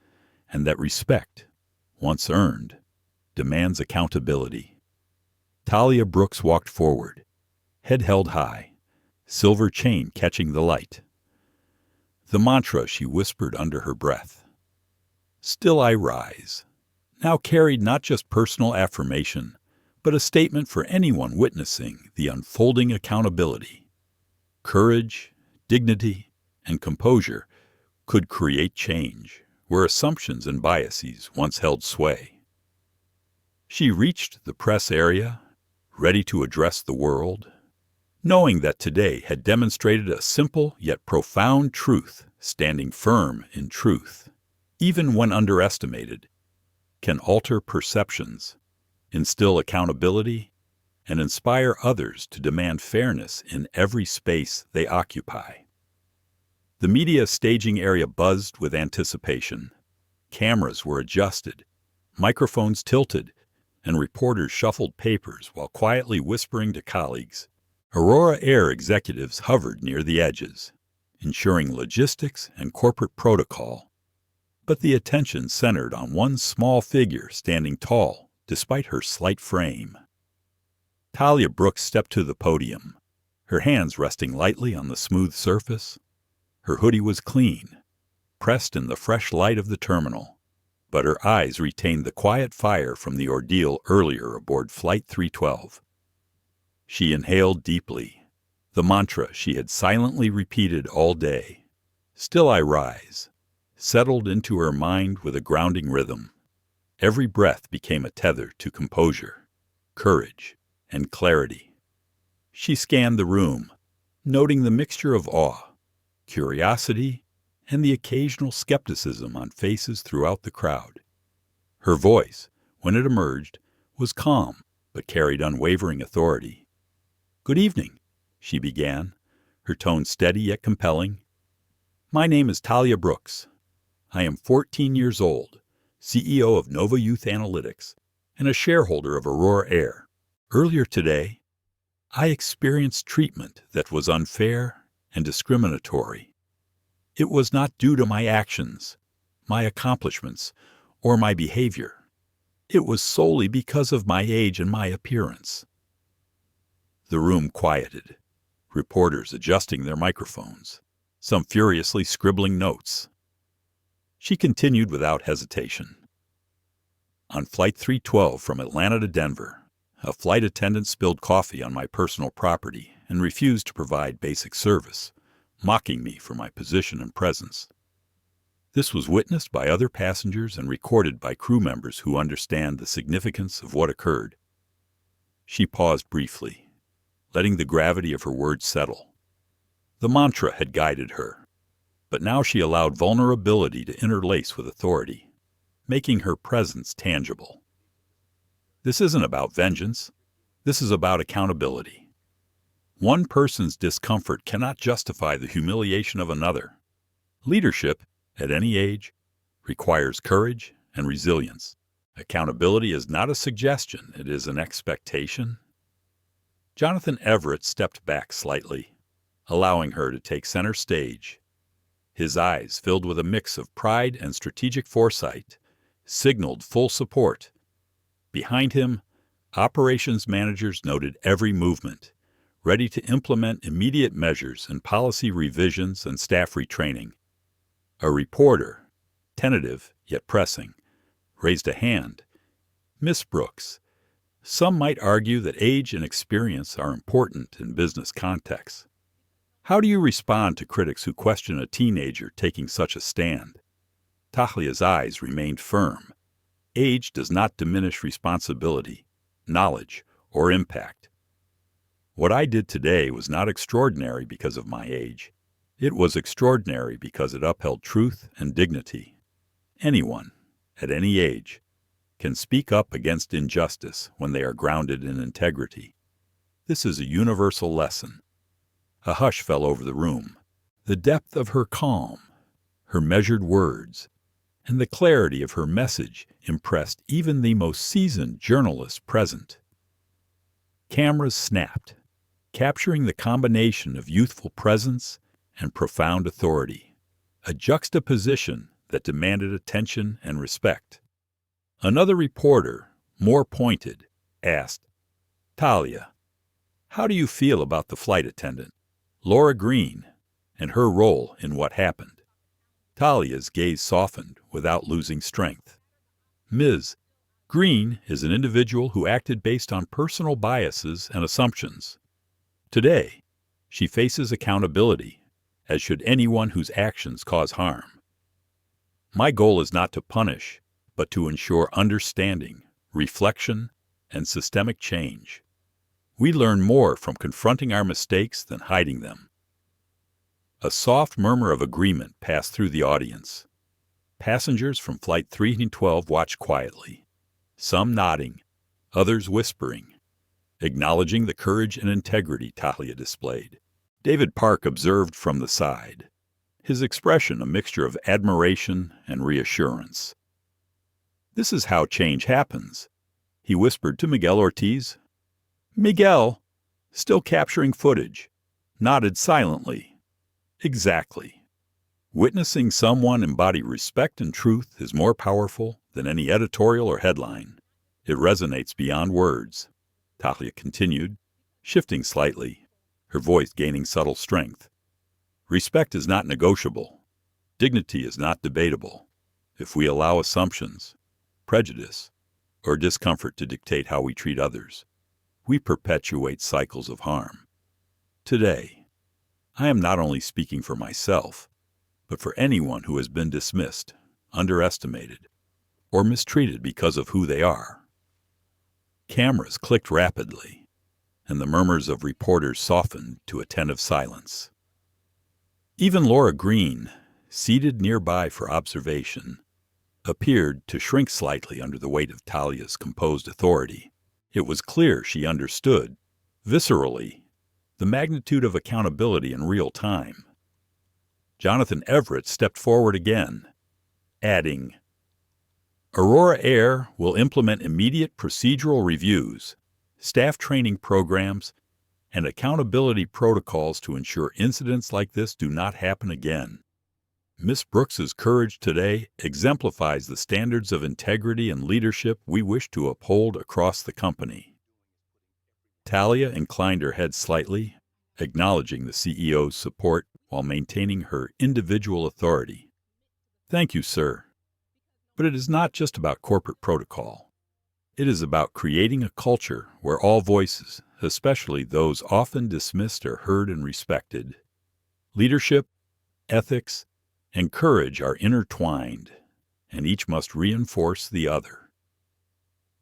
and that respect, once earned, demands accountability. Tahlia Brooks walked forward, head held high, silver chain catching the light. The mantra she whispered under her breath, "Still I rise," now carried not just personal affirmation, but a statement for anyone witnessing the unfolding accountability. Courage, dignity, and composure could create change where assumptions and biases once held sway. She reached the press area, ready to address the world, knowing that today had demonstrated a simple yet profound truth, standing firm in truth, even when underestimated, can alter perceptions, instill accountability, and inspire others to demand fairness in every space they occupy. The media staging area buzzed with anticipation. Cameras were adjusted, microphones tilted, and reporters shuffled papers while quietly whispering to colleagues. Aurora Air executives hovered near the edges, ensuring logistics and corporate protocol. But the attention centered on one small figure standing tall despite her slight frame. Tahlia Brooks stepped to the podium, her hands resting lightly on the smooth surface. Her hoodie was clean, pressed in the fresh light of the terminal, but her eyes retained the quiet fire from the ordeal earlier aboard Flight 312. She inhaled deeply, the mantra she had silently repeated all day. Still I rise, settled into her mind with a grounding rhythm. Every breath became a tether to composure, courage, and clarity. She scanned the room, noting the mixture of awe, curiosity, and the occasional skepticism on faces throughout the crowd. Her voice, when it emerged, was calm but carried unwavering authority. "Good evening," she began, her tone steady yet compelling. "My name is Tahlia Brooks. I am 14 years old, CEO of NovaYouth Analytics, and a shareholder of Aurora Air. Earlier today, I experienced treatment that was unfair and discriminatory. It was not due to my actions, my accomplishments, or my behavior. It was solely because of my age and my appearance." The room quieted, reporters adjusting their microphones, some furiously scribbling notes. She continued without hesitation. "On Flight 312 from Atlanta to Denver, a flight attendant spilled coffee on my personal property and refused to provide basic service, mocking me for my position and presence. This was witnessed by other passengers and recorded by crew members who understand the significance of what occurred." She paused briefly, letting the gravity of her words settle. The mantra had guided her, but now she allowed vulnerability to interlace with authority, making her presence tangible. This isn't about vengeance. This is about accountability. One person's discomfort cannot justify the humiliation of another. Leadership, at any age, requires courage and resilience. Accountability is not a suggestion, it is an expectation. Jonathan Everett stepped back slightly, allowing her to take center stage. His eyes, filled with a mix of pride and strategic foresight, signaled full support. Behind him, operations managers noted every movement, ready to implement immediate measures and policy revisions and staff retraining. A reporter, tentative yet pressing, raised a hand. "Miss Brooks, some might argue that age and experience are important in business contexts. How do you respond to critics who question a teenager taking such a stand?" Tahlia's eyes remained firm. Age does not diminish responsibility, knowledge, or impact. "What I did today was not extraordinary because of my age. It was extraordinary because it upheld truth and dignity. Anyone, at any age, can speak up against injustice when they are grounded in integrity. This is a universal lesson." A hush fell over the room. The depth of her calm, her measured words, and the clarity of her message impressed even the most seasoned journalists present. Cameras snapped, capturing the combination of youthful presence and profound authority, a juxtaposition that demanded attention and respect. Another reporter, more pointed, asked, "Tahlia, how do you feel about the flight attendant, Laura Green, and her role in what happened?" Tahlia's gaze softened without losing strength. "Ms. Green is an individual who acted based on personal biases and assumptions. Today, she faces accountability, as should anyone whose actions cause harm. My goal is not to punish, but to ensure understanding, reflection, and systemic change. We learn more from confronting our mistakes than hiding them." A soft murmur of agreement passed through the audience. Passengers from Flight 312 watched quietly, some nodding, others whispering, acknowledging the courage and integrity Tahlia displayed. David Park observed from the side, his expression a mixture of admiration and reassurance. "This is how change happens," he whispered to Miguel Ortiz. Miguel, still capturing footage, nodded silently. "Exactly. Witnessing someone embody respect and truth is more powerful than any editorial or headline. It resonates beyond words." Tahlia continued, shifting slightly, her voice gaining subtle strength. Respect is not negotiable. Dignity is not debatable. If we allow assumptions, prejudice, or discomfort to dictate how we treat others, we perpetuate cycles of harm. Today, I am not only speaking for myself, but for anyone who has been dismissed, underestimated, or mistreated because of who they are. Cameras clicked rapidly, and the murmurs of reporters softened to attentive silence. Even Laura Green, seated nearby for observation, appeared to shrink slightly under the weight of Tahlia's composed authority. It was clear she understood, viscerally, the magnitude of accountability in real time. Jonathan Everett stepped forward again, adding, Aurora Air will implement immediate procedural reviews, staff training programs, and accountability protocols to ensure incidents like this do not happen again. Ms. Brooks's courage today exemplifies the standards of integrity and leadership we wish to uphold across the company. Tahlia inclined her head slightly, acknowledging the CEO's support while maintaining her individual authority. Thank you, sir. But it is not just about corporate protocol. It is about creating a culture where all voices, especially those often dismissed, are heard and respected. Leadership, ethics, and courage are intertwined, and each must reinforce the other.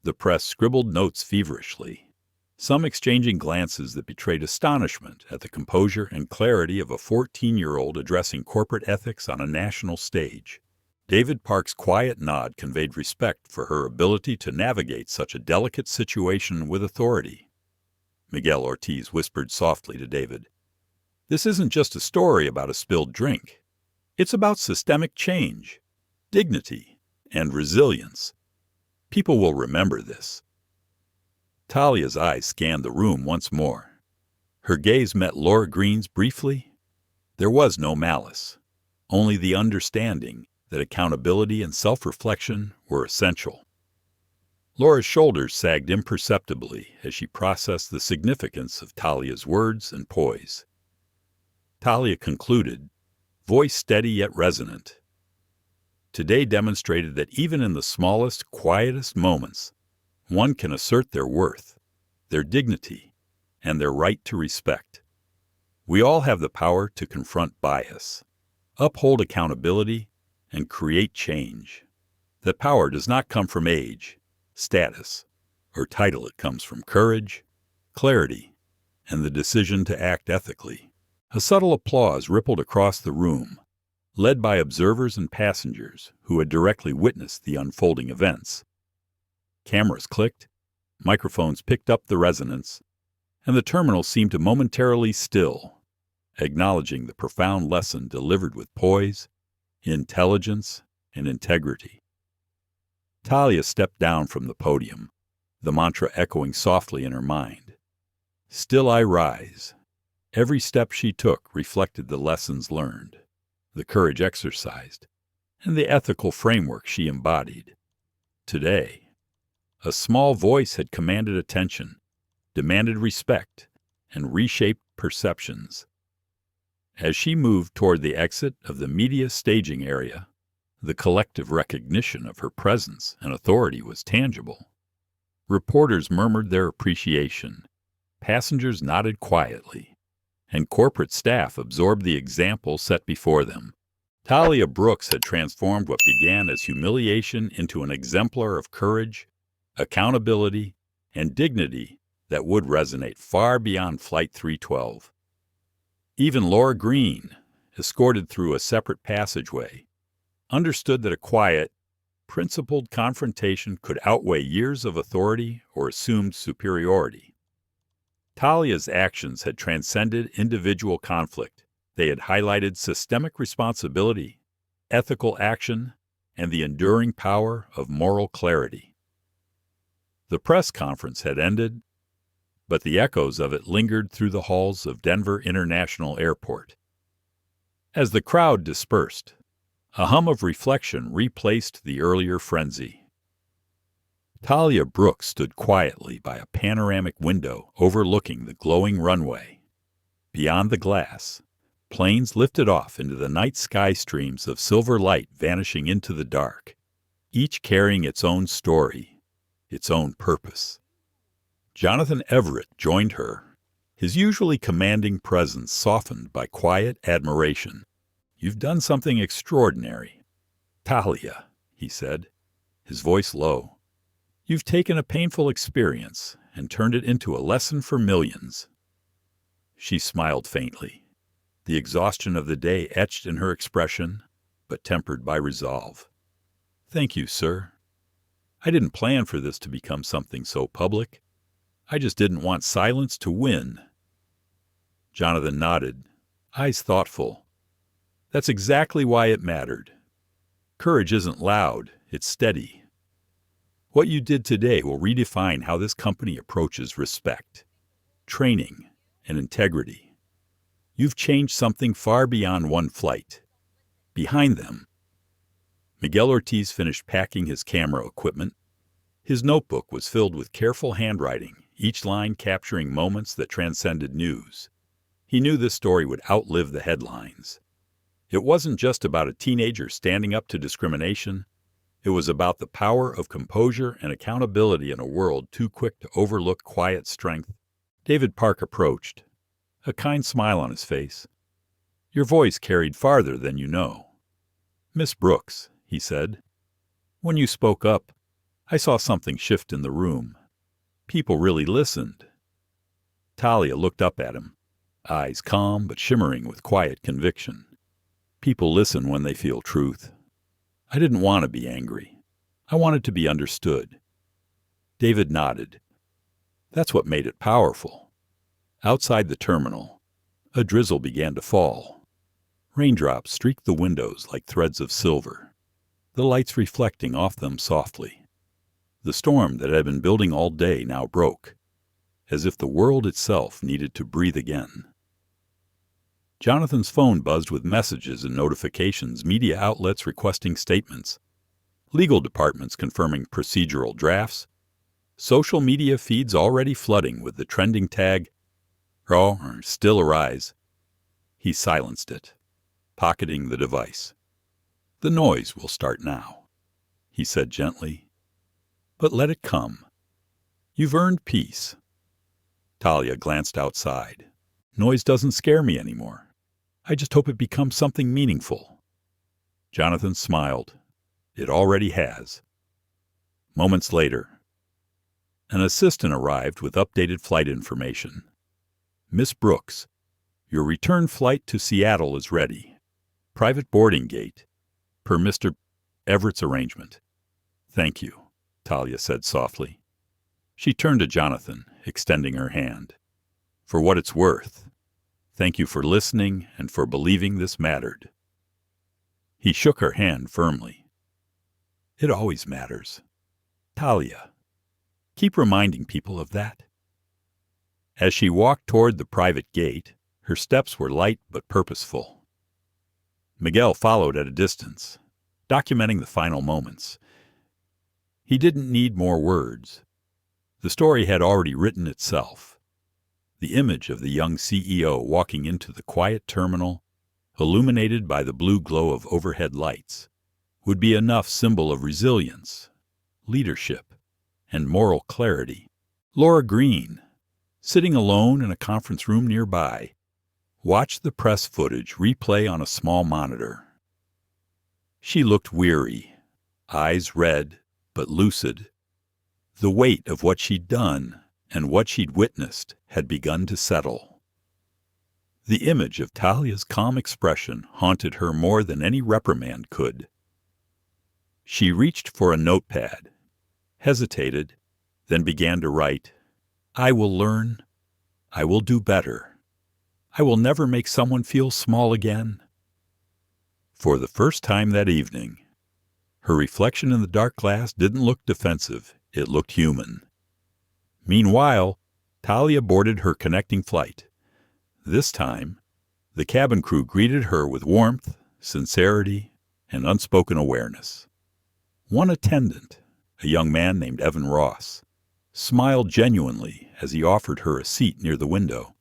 The press scribbled notes feverishly, some exchanging glances that betrayed astonishment at the composure and clarity of a 14-year-old addressing corporate ethics on a national stage. David Park's quiet nod conveyed respect for her ability to navigate such a delicate situation with authority. Miguel Ortiz whispered softly to David, "This isn't just a story about a spilled drink. It's about systemic change, dignity, and resilience. People will remember this." Tahlia's eyes scanned the room once more. Her gaze met Laura Green's briefly. There was no malice, only the understanding that accountability and self-reflection were essential. Laura's shoulders sagged imperceptibly as she processed the significance of Tahlia's words and poise. Tahlia concluded, voice steady yet resonant. Today demonstrated that even in the smallest, quietest moments, one can assert their worth, their dignity, and their right to respect. We all have the power to confront bias, uphold accountability, and create change. That power does not come from age, status, or title. It comes from courage, clarity, and the decision to act ethically. A subtle applause rippled across the room, led by observers and passengers who had directly witnessed the unfolding events. Cameras clicked, microphones picked up the resonance, and the terminal seemed to momentarily still, acknowledging the profound lesson delivered with poise, intelligence, and integrity. Tahlia stepped down from the podium, the mantra echoing softly in her mind. Still I rise. Every step she took reflected the lessons learned, the courage exercised, and the ethical framework she embodied. Today, a small voice had commanded attention, demanded respect, and reshaped perceptions. As she moved toward the exit of the media staging area, the collective recognition of her presence and authority was tangible. Reporters murmured their appreciation, passengers nodded quietly, and corporate staff absorbed the example set before them. Tahlia Brooks had transformed what began as humiliation into an exemplar of courage, accountability, and dignity that would resonate far beyond Flight 312. Even Laura Green, escorted through a separate passageway, understood that a quiet, principled confrontation could outweigh years of authority or assumed superiority. Tahlia's actions had transcended individual conflict. They had highlighted systemic responsibility, ethical action, and the enduring power of moral clarity. The press conference had ended, but the echoes of it lingered through the halls of Denver International Airport. As the crowd dispersed, a hum of reflection replaced the earlier frenzy. Tahlia Brooks stood quietly by a panoramic window overlooking the glowing runway. Beyond the glass, planes lifted off into the night sky, streams of silver light vanishing into the dark, each carrying its own story, its own purpose. Jonathan Everett joined her, his usually commanding presence softened by quiet admiration. "You've done something extraordinary, Tahlia," he said, his voice low. "You've taken a painful experience and turned it into a lesson for millions." She smiled faintly, the exhaustion of the day etched in her expression, but tempered by resolve. "Thank you, sir. I didn't plan for this to become something so public. I just didn't want silence to win." Jonathan nodded, eyes thoughtful. "That's exactly why it mattered. Courage isn't loud, it's steady. What you did today will redefine how this company approaches respect, training, and integrity. You've changed something far beyond one flight. Behind them." Miguel Ortiz finished packing his camera equipment. His notebook was filled with careful handwriting, each line capturing moments that transcended news. He knew this story would outlive the headlines. It wasn't just about a teenager standing up to discrimination. It was about the power of composure and accountability in a world too quick to overlook quiet strength. David Park approached, a kind smile on his face. "Your voice carried farther than you know." "Miss Brooks," he said, "when you spoke up, I saw something shift in the room. People really listened." Tahlia looked up at him, eyes calm but shimmering with quiet conviction. "People listen when they feel truth. I didn't want to be angry. I wanted to be understood." David nodded. That's what made it powerful. Outside the terminal, a drizzle began to fall. Raindrops streaked the windows like threads of silver, the lights reflecting off them softly. The storm that had been building all day now broke, as if the world itself needed to breathe again. Jonathan's phone buzzed with messages and notifications, media outlets requesting statements, legal departments confirming procedural drafts, social media feeds already flooding with the trending tag, "Raw or still arise." He silenced it, pocketing the device. "The noise will start now," he said gently. "But let it come. You've earned peace." Tahlia glanced outside. "Noise doesn't scare me anymore. I just hope it becomes something meaningful." Jonathan smiled. "It already has." Moments later, an assistant arrived with updated flight information. "Miss Brooks, your return flight to Seattle is ready. Private boarding gate, per Mr. Everett's arrangement." "Thank you," Tahlia said softly. She turned to Jonathan, extending her hand. "For what it's worth, thank you for listening and for believing this mattered." He shook her hand firmly. "It always matters. Tahlia, keep reminding people of that." As she walked toward the private gate, her steps were light but purposeful. Miguel followed at a distance, documenting the final moments. He didn't need more words. The story had already written itself. The image of the young CEO walking into the quiet terminal, illuminated by the blue glow of overhead lights, would be enough symbol of resilience, leadership, and moral clarity. Laura Green, sitting alone in a conference room nearby, watched the press footage replay on a small monitor. She looked weary, eyes red but lucid. The weight of what she'd done and what she'd witnessed had begun to settle. The image of Tahlia's calm expression haunted her more than any reprimand could. She reached for a notepad, hesitated, then began to write, "I will learn. I will do better. I will never make someone feel small again." For the first time that evening, her reflection in the dark glass didn't look defensive, it looked human. Meanwhile, Tahlia boarded her connecting flight. This time, the cabin crew greeted her with warmth, sincerity, and unspoken awareness. One attendant, a young man named Evan Ross, smiled genuinely as he offered her a seat near the window.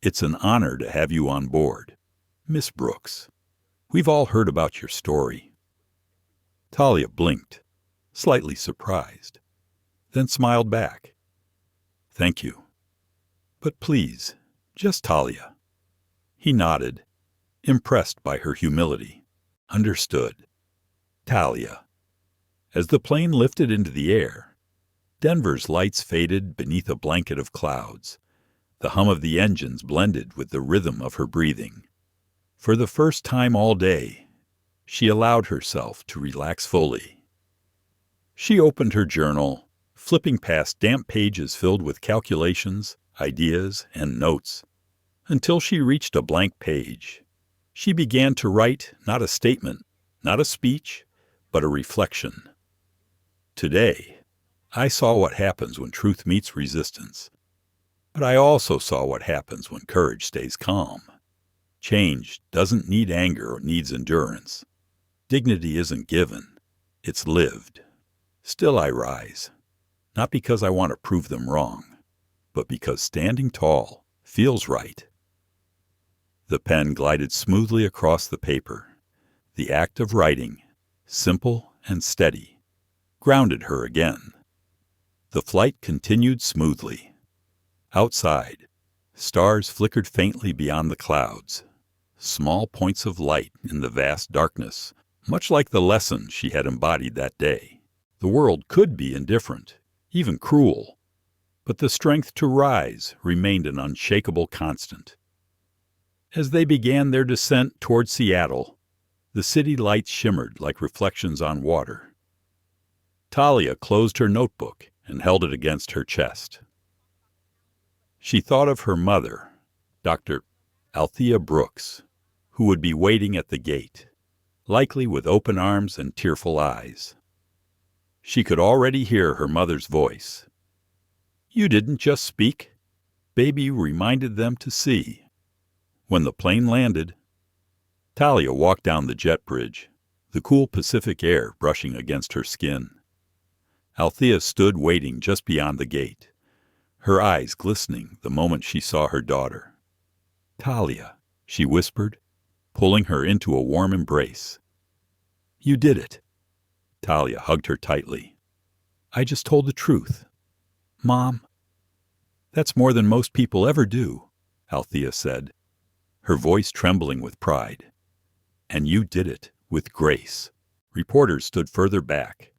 "It's an honor to have you on board, Miss Brooks. We've all heard about your story." Tahlia blinked, slightly surprised, then smiled back. "Thank you. But please, just Tahlia." He nodded, impressed by her humility. "Understood. Tahlia." As the plane lifted into the air, Denver's lights faded beneath a blanket of clouds. The hum of the engines blended with the rhythm of her breathing. For the first time all day, she allowed herself to relax fully. She opened her journal, flipping past damp pages filled with calculations, ideas, and notes, until she reached a blank page. She began to write not a statement, not a speech, but a reflection. "Today, I saw what happens when truth meets resistance. But I also saw what happens when courage stays calm. Change doesn't need anger or needs endurance. Dignity isn't given, it's lived. Still I rise, not because I want to prove them wrong, but because standing tall feels right." The pen glided smoothly across the paper. The act of writing, simple and steady, grounded her again. The flight continued smoothly. Outside, stars flickered faintly beyond the clouds, small points of light in the vast darkness, much like the lesson she had embodied that day. The world could be indifferent, even cruel, but the strength to rise remained an unshakable constant. As they began their descent toward Seattle, the city lights shimmered like reflections on water. Tahlia closed her notebook and held it against her chest. She thought of her mother, Dr. Tahlia Brooks, who would be waiting at the gate, likely with open arms and tearful eyes. She could already hear her mother's voice. "You didn't just speak. Baby reminded them to see." When the plane landed, Tahlia walked down the jet bridge, the cool Pacific air brushing against her skin. Althea stood waiting just beyond the gate, her eyes glistening the moment she saw her daughter. "Tahlia," she whispered, pulling her into a warm embrace. "You did it." Tahlia hugged her tightly. "I just told the truth. Mom." "That's more than most people ever do," Althea said, her voice trembling with pride. "And you did it with grace." Reporters stood further back,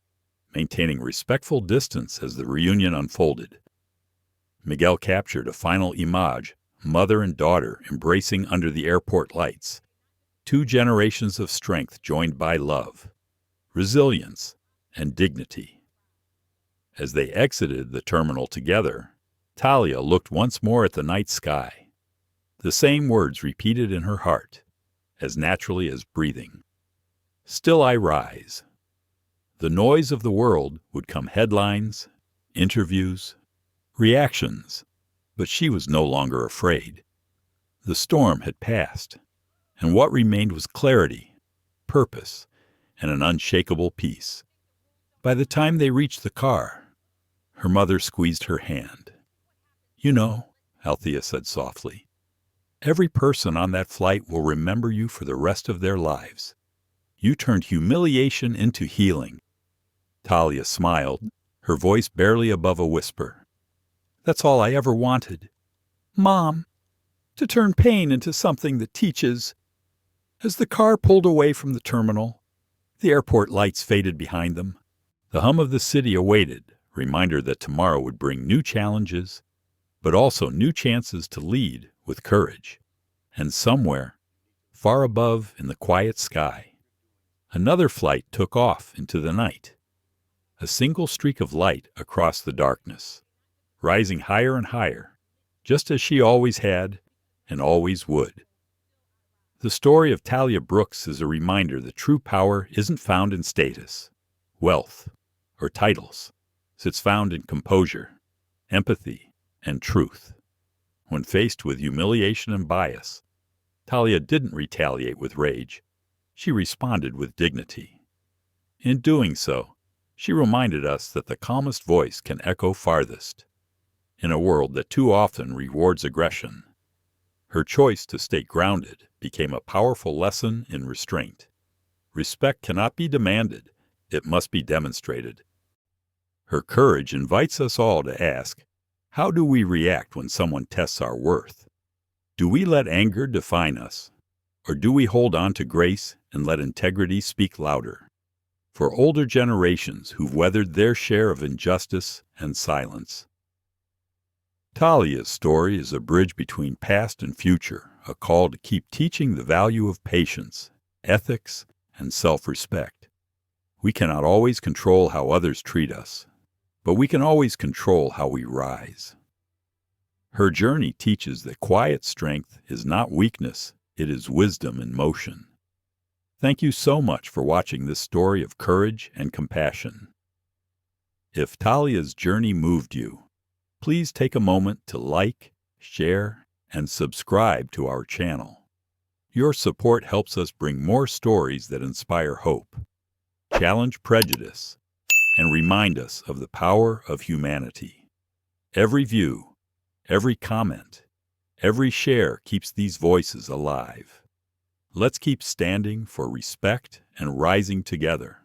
maintaining respectful distance as the reunion unfolded. Miguel captured a final image, mother and daughter embracing under the airport lights. 2 generations of strength joined by love, resilience, and dignity. As they exited the terminal together, Tahlia looked once more at the night sky. The same words repeated in her heart, as naturally as breathing. "Still I rise." The noise of the world would come headlines, interviews, reactions, but she was no longer afraid. The storm had passed, and what remained was clarity, purpose, and an unshakable peace. By the time they reached the car, her mother squeezed her hand. "You know," Althea said softly, "every person on that flight will remember you for the rest of their lives. You turned humiliation into healing." Tahlia smiled, her voice barely above a whisper. "That's all I ever wanted. Mom, to turn pain into something that teaches." As the car pulled away from the terminal, the airport lights faded behind them. The hum of the city awaited, reminder that tomorrow would bring new challenges, but also new chances to lead with courage. And somewhere, far above in the quiet sky, another flight took off into the night. A single streak of light across the darkness, rising higher and higher, just as she always had and always would. The story of Tahlia Brooks is a reminder that true power isn't found in status, wealth, or titles. It's found in composure, empathy, and truth. When faced with humiliation and bias, Tahlia didn't retaliate with rage. She responded with dignity. In doing so, She reminded us that the calmest voice can echo farthest in a world that too often rewards aggression. Her choice to stay grounded became a powerful lesson in restraint. Respect cannot be demanded, it must be demonstrated. Her courage invites us all to ask, how do we react when someone tests our worth? Do we let anger define us, or do we hold on to grace and let integrity speak louder? For older generations who've weathered their share of injustice and silence. Tahlia's story is a bridge between past and future, a call to keep teaching the value of patience, ethics, and self-respect. We cannot always control how others treat us, but we can always control how we rise. Her journey teaches that quiet strength is not weakness, it is wisdom in motion. Thank you so much for watching this story of courage and compassion. If Tahlia's journey moved you, please take a moment to like, share, and subscribe to our channel. Your support helps us bring more stories that inspire hope, challenge prejudice, and remind us of the power of humanity. Every view, every comment, every share keeps these voices alive. Let's keep standing for respect and rising together.